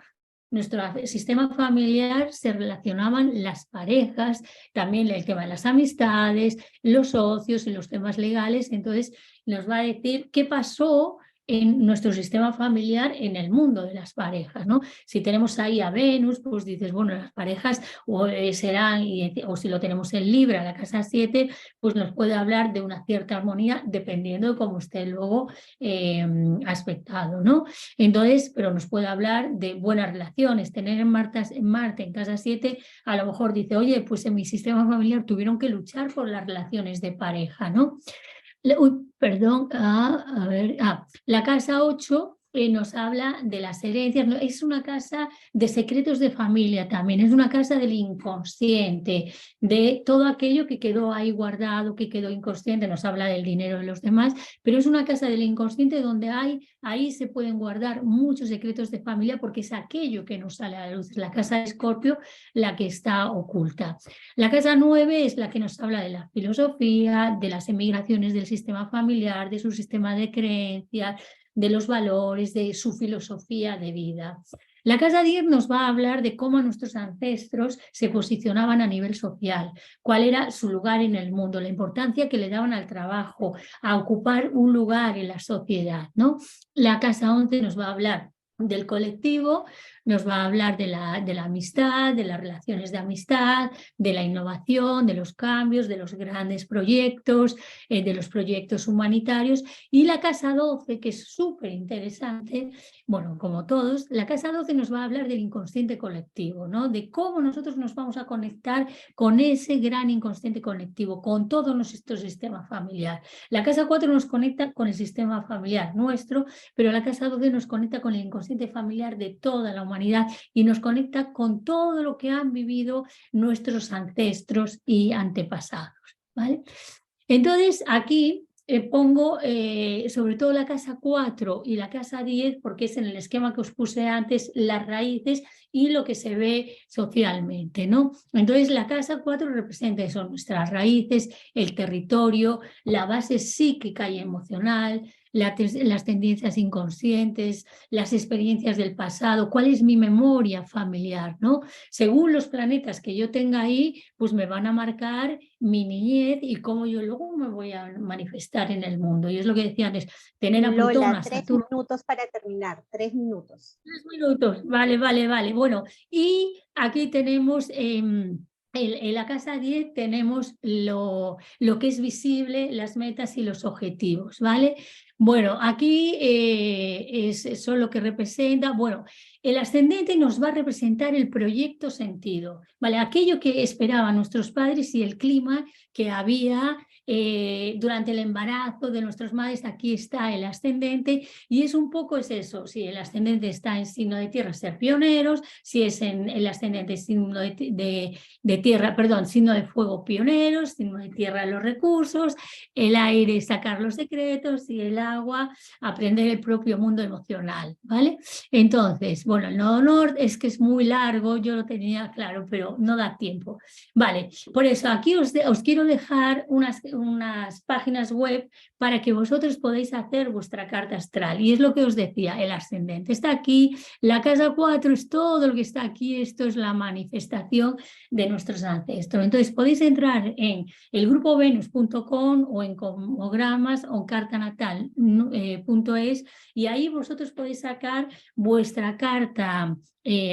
nuestro sistema familiar se relacionaban las parejas, también el tema de las amistades, los socios y los temas legales. Entonces nos va a decir qué pasó en nuestro sistema familiar en el mundo de las parejas, ¿no? Si tenemos ahí a Venus, pues dices, bueno, las parejas serán, o si lo tenemos en Libra, la casa 7, pues nos puede hablar de una cierta armonía dependiendo de cómo esté luego aspectado, ¿no? Entonces, pero nos puede hablar de buenas relaciones, tener en Marte en casa 7, a lo mejor dice, oye, pues en mi sistema familiar tuvieron que luchar por las relaciones de pareja, ¿no? Perdón, la casa 8 nos habla de las herencias, ¿no? Es una casa de secretos de familia también, es una casa del inconsciente, de todo aquello que quedó ahí guardado, que quedó inconsciente, nos habla del dinero de los demás, pero es una casa del inconsciente donde ahí se pueden guardar muchos secretos de familia porque es aquello que nos sale a la luz, es la casa de Escorpio la que está oculta. La casa 9 es la que nos habla de la filosofía, de las emigraciones del sistema familiar, de su sistema de creencias, de los valores, de su filosofía de vida. La casa 10 nos va a hablar de cómo nuestros ancestros se posicionaban a nivel social, cuál era su lugar en el mundo, la importancia que le daban al trabajo, a ocupar un lugar en la sociedad, ¿no? La casa 11 nos va a hablar del colectivo, nos va a hablar de la amistad, de las relaciones de amistad, de la innovación, de los cambios, de los grandes proyectos, de los proyectos humanitarios. Y la casa 12, que es súper interesante, bueno, como todos, la casa 12 nos va a hablar del inconsciente colectivo, ¿no? De cómo nosotros nos vamos a conectar con ese gran inconsciente colectivo, con todo nuestro sistema familiar. La casa 4 nos conecta con el sistema familiar nuestro, pero la casa 12 nos conecta con el inconsciente familiar de toda la humanidad y nos conecta con todo lo que han vivido nuestros ancestros y antepasados, ¿vale? Entonces, aquí pongo sobre todo la casa 4 y la casa 10, porque es en el esquema que os puse antes, las raíces y lo que se ve socialmente, ¿no? Entonces, la casa 4 representa eso, nuestras raíces, el territorio, la base psíquica y emocional, las tendencias inconscientes, las experiencias del pasado, cuál es mi memoria familiar, ¿no? Según los planetas que yo tenga ahí, pues me van a marcar mi niñez y cómo yo luego me voy a manifestar en el mundo. Y es lo que decía antes, tener a Plutón, Lola, a 3 Saturno. minutos para terminar, 3 minutos. 3 minutos, vale. Bueno, y aquí tenemos... en la casa 10 tenemos lo que es visible, las metas y los objetivos, ¿vale? Bueno, aquí son lo que representa, bueno, el ascendente nos va a representar el proyecto sentido, ¿vale? Aquello que esperaban nuestros padres y el clima que había durante el embarazo de nuestros madres, aquí está el ascendente y es un poco es eso, si el ascendente está en signo de tierra, ser pioneros, si es en el ascendente signo de tierra, perdón, signo de fuego, pioneros, signo de tierra, los recursos, el aire, sacar los secretos y el agua, aprender el propio mundo emocional, ¿vale? Entonces, bueno, el nodo norte es que es muy largo, yo lo tenía claro, pero no da tiempo. Vale, por eso aquí os quiero dejar unas páginas web para que vosotros podáis hacer vuestra carta astral. Y es lo que os decía, el ascendente está aquí, la casa 4 es todo lo que está aquí, esto es la manifestación de nuestros ancestros. Entonces podéis entrar en elgrupovenus.com o en Cosmogramas o en cartanatal.es y ahí vosotros podéis sacar vuestra carta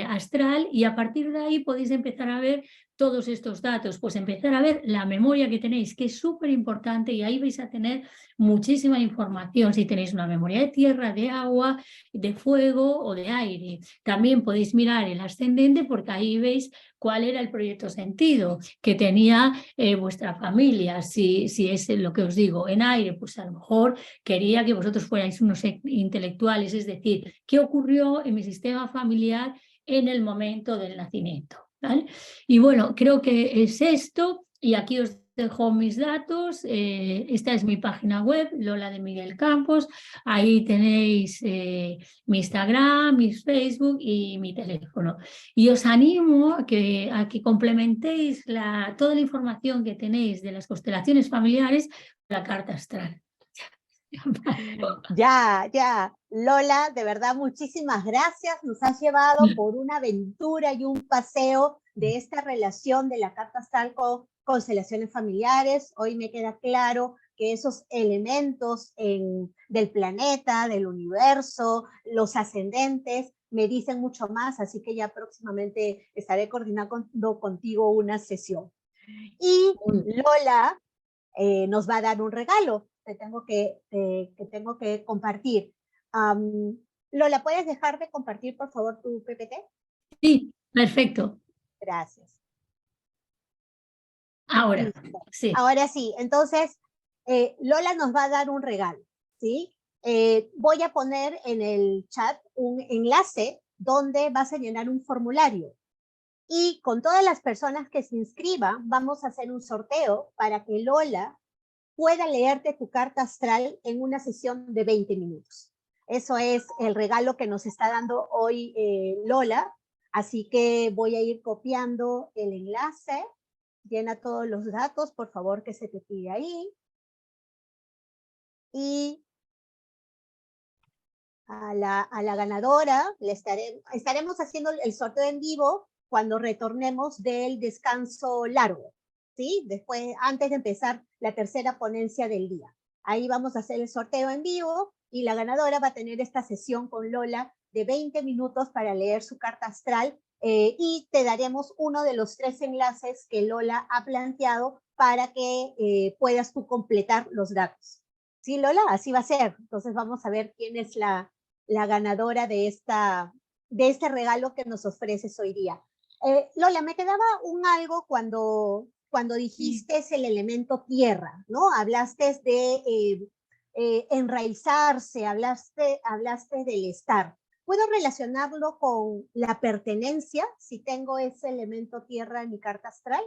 astral y a partir de ahí podéis empezar a ver todos estos datos, pues empezar a ver la memoria que tenéis, que es súper importante y ahí vais a tener muchísima información si tenéis una memoria de tierra, de agua, de fuego o de aire. También podéis mirar el ascendente porque ahí veis cuál era el proyecto sentido que tenía vuestra familia. Si es lo que os digo, en aire, pues a lo mejor quería que vosotros fuerais unos intelectuales, es decir, ¿qué ocurrió en mi sistema familiar en el momento del nacimiento? ¿vale? Y bueno, creo que es esto, y aquí os dejo mis datos. Esta es mi página web, Lola de Miguel Campos. Ahí tenéis mi Instagram, mi Facebook y mi teléfono. Y os animo a que complementéis toda la información que tenéis de las constelaciones familiares con la carta astral. Ya. Lola, de verdad, muchísimas gracias. Nos has llevado por una aventura y un paseo de esta relación de la carta astral con constelaciones familiares. Hoy me queda claro que esos elementos del planeta, del universo, los ascendentes, me dicen mucho más, así que ya próximamente estaré coordinando contigo una sesión. Y Lola nos va a dar un regalo que tengo que compartir. Lola, ¿puedes dejar de compartir, por favor, tu PPT? Sí, perfecto. Gracias. Ahora, sí. Ahora sí, entonces, Lola nos va a dar un regalo, ¿sí? Voy a poner en el chat un enlace donde vas a llenar un formulario. Y con todas las personas que se inscriban, vamos a hacer un sorteo para que Lola pueda leerte tu carta astral en una sesión de 20 minutos. Eso es el regalo que nos está dando hoy Lola. Así que voy a ir copiando el enlace. Llena todos los datos, por favor, que se te pide ahí. Y a la ganadora estaremos haciendo el sorteo en vivo cuando retornemos del descanso largo, ¿sí? Después, antes de empezar la tercera ponencia del día. Ahí vamos a hacer el sorteo en vivo y la ganadora va a tener esta sesión con Lola de 20 minutos para leer su carta astral y te daremos uno de los 3 enlaces que Lola ha planteado para que puedas tú completar los datos. Sí, Lola, así va a ser. Entonces vamos a ver quién es la ganadora de este regalo que nos ofreces hoy día. Lola, me quedaba algo cuando dijiste el elemento tierra, ¿no? Hablaste de enraizarse, hablaste del estar. ¿Puedo relacionarlo con la pertenencia si tengo ese elemento tierra en mi carta astral?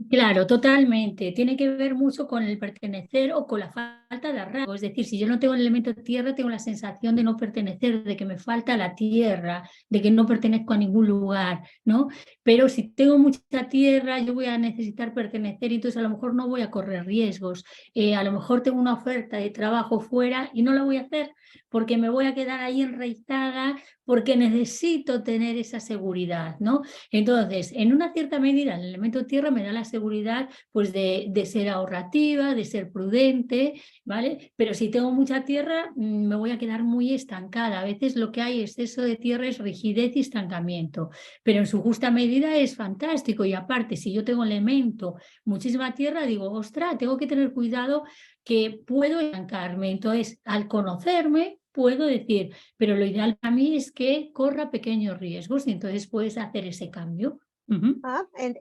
Claro, totalmente. Tiene que ver mucho con el pertenecer o con la falta de arraigo. Es decir, si yo no tengo el elemento tierra, tengo la sensación de no pertenecer, de que me falta la tierra, de que no pertenezco a ningún lugar, ¿no? Pero si tengo mucha tierra, yo voy a necesitar pertenecer y entonces a lo mejor no voy a correr riesgos. A lo mejor tengo una oferta de trabajo fuera y no la voy a hacer porque me voy a quedar ahí enraizada, porque necesito tener esa seguridad, ¿no? Entonces, en una cierta medida, el elemento tierra me da la seguridad pues de ser ahorrativa, de ser prudente, ¿vale? Pero si tengo mucha tierra, me voy a quedar muy estancada. A veces lo que hay exceso de tierra es rigidez y estancamiento, pero en su justa medida es fantástico. Y aparte, si yo tengo elemento, muchísima tierra, digo, ostras, tengo que tener cuidado que puedo estancarme. Entonces, al conocerme, puedo decir, pero lo ideal para mí es que corra pequeños riesgos y entonces puedes hacer ese cambio.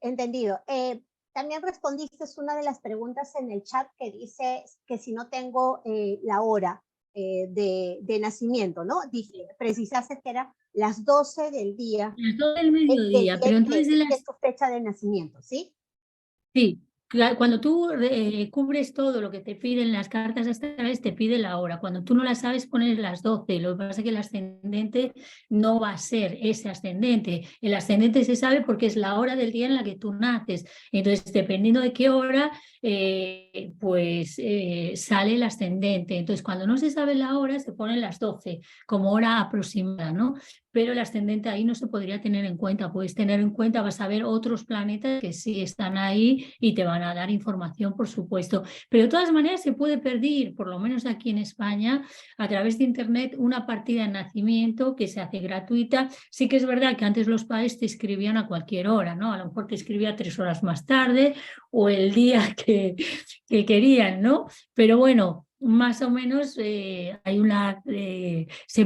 Entendido. También respondiste una de las preguntas en el chat que dice que si no tengo la hora de nacimiento, ¿no? Precisaste que era las 12 del día. Las 12 del mediodía, pero entonces es tu fecha de nacimiento, ¿sí? Sí, cuando tú cubres todo lo que te piden las cartas astrales, te pide la hora. Cuando tú no la sabes, pones las 12. Lo que pasa es que el ascendente no va a ser ese ascendente. El ascendente se sabe porque es la hora del día en la que tú naces. Entonces, dependiendo de qué hora, sale el ascendente. Entonces, cuando no se sabe la hora, se ponen las 12 como hora aproximada, ¿no? Pero el ascendente ahí no se podría tener en cuenta. Puedes tener en cuenta, vas a ver otros planetas que sí están ahí y te van a dar información, por supuesto. Pero de todas maneras se puede pedir, por lo menos aquí en España, a través de Internet, una partida de nacimiento que se hace gratuita. Sí que es verdad que antes los padres te escribían a cualquier hora, ¿no? A lo mejor te escribía 3 horas más tarde o el día que querían, ¿no? Pero bueno, más o menos se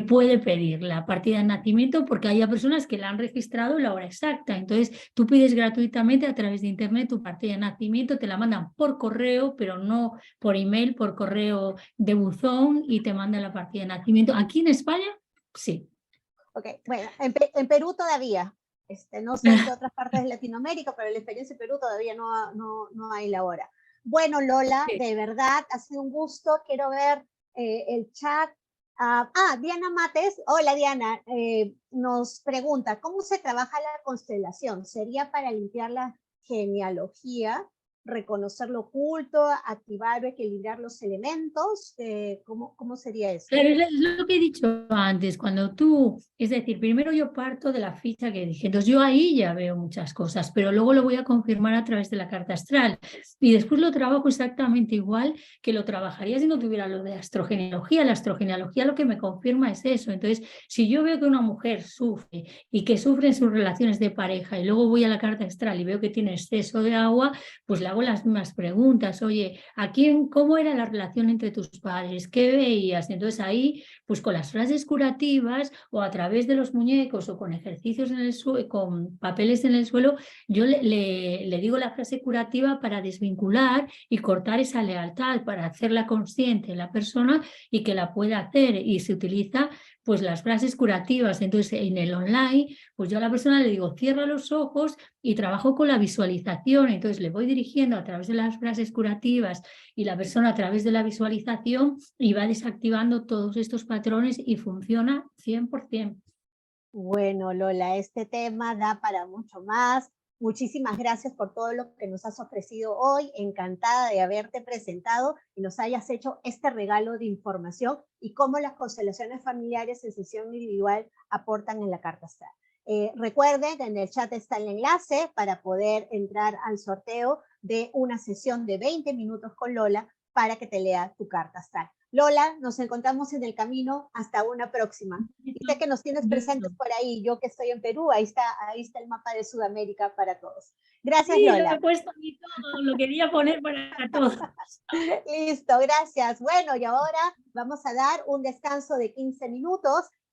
puede pedir la partida de nacimiento porque hay personas que la han registrado la hora exacta. Entonces, tú pides gratuitamente a través de Internet tu partida de nacimiento, te la mandan por correo, pero no por email, por correo de buzón y te mandan la partida de nacimiento. Aquí en España, sí. Ok, bueno, en Perú todavía. No sé en qué otras partes de Latinoamérica, pero la experiencia en Perú todavía no hay la hora. Bueno, Lola, de verdad, ha sido un gusto. Quiero ver el chat. Diana Mates. Hola, Diana. Nos pregunta, ¿cómo se trabaja la constelación? ¿Sería para limpiar la genealogía, reconocer lo oculto, activar o equilibrar los elementos? ¿Cómo sería eso? Claro, es lo que he dicho antes, cuando tú, es decir, primero yo parto de la ficha que dije, entonces yo ahí ya veo muchas cosas, pero luego lo voy a confirmar a través de la carta astral y después lo trabajo exactamente igual que lo trabajaría si no tuviera lo de astrogenealogía. La astrogenealogía lo que me confirma es eso. Entonces, si yo veo que una mujer sufre y que sufre en sus relaciones de pareja y luego voy a la carta astral y veo que tiene exceso de agua, pues le hago las mismas preguntas. Oye, ¿cómo era la relación entre tus padres? ¿Qué veías? Entonces ahí, pues con las frases curativas o a través de los muñecos o con ejercicios en el suelo, con papeles en el suelo, yo le digo la frase curativa para desvincular y cortar esa lealtad, para hacerla consciente en la persona y que la pueda hacer. Y se utiliza pues las frases curativas. Entonces en el online, pues yo a la persona le digo, cierra los ojos y trabajo con la visualización. Entonces le voy dirigiendo a través de las frases curativas y la persona a través de la visualización y va desactivando todos estos patrones y funciona 100%. Bueno, Lola, este tema da para mucho más. Muchísimas gracias por todo lo que nos has ofrecido hoy. Encantada de haberte presentado y nos hayas hecho este regalo de información y cómo las constelaciones familiares en sesión individual aportan en la carta astral. Recuerden que en el chat está el enlace para poder entrar al sorteo de una sesión de 20 minutos con Lola para que te lea tu carta astral. Lola, nos encontramos en el camino. Hasta una próxima. Y sé que nos tienes presentes por ahí. Yo que estoy en Perú, ahí está el mapa de Sudamérica para todos. Gracias, Sí, Lola. lo he puesto aquí todo, lo quería poner para todos. Listo, gracias. Bueno, y ahora vamos a dar un descanso de 15 minutos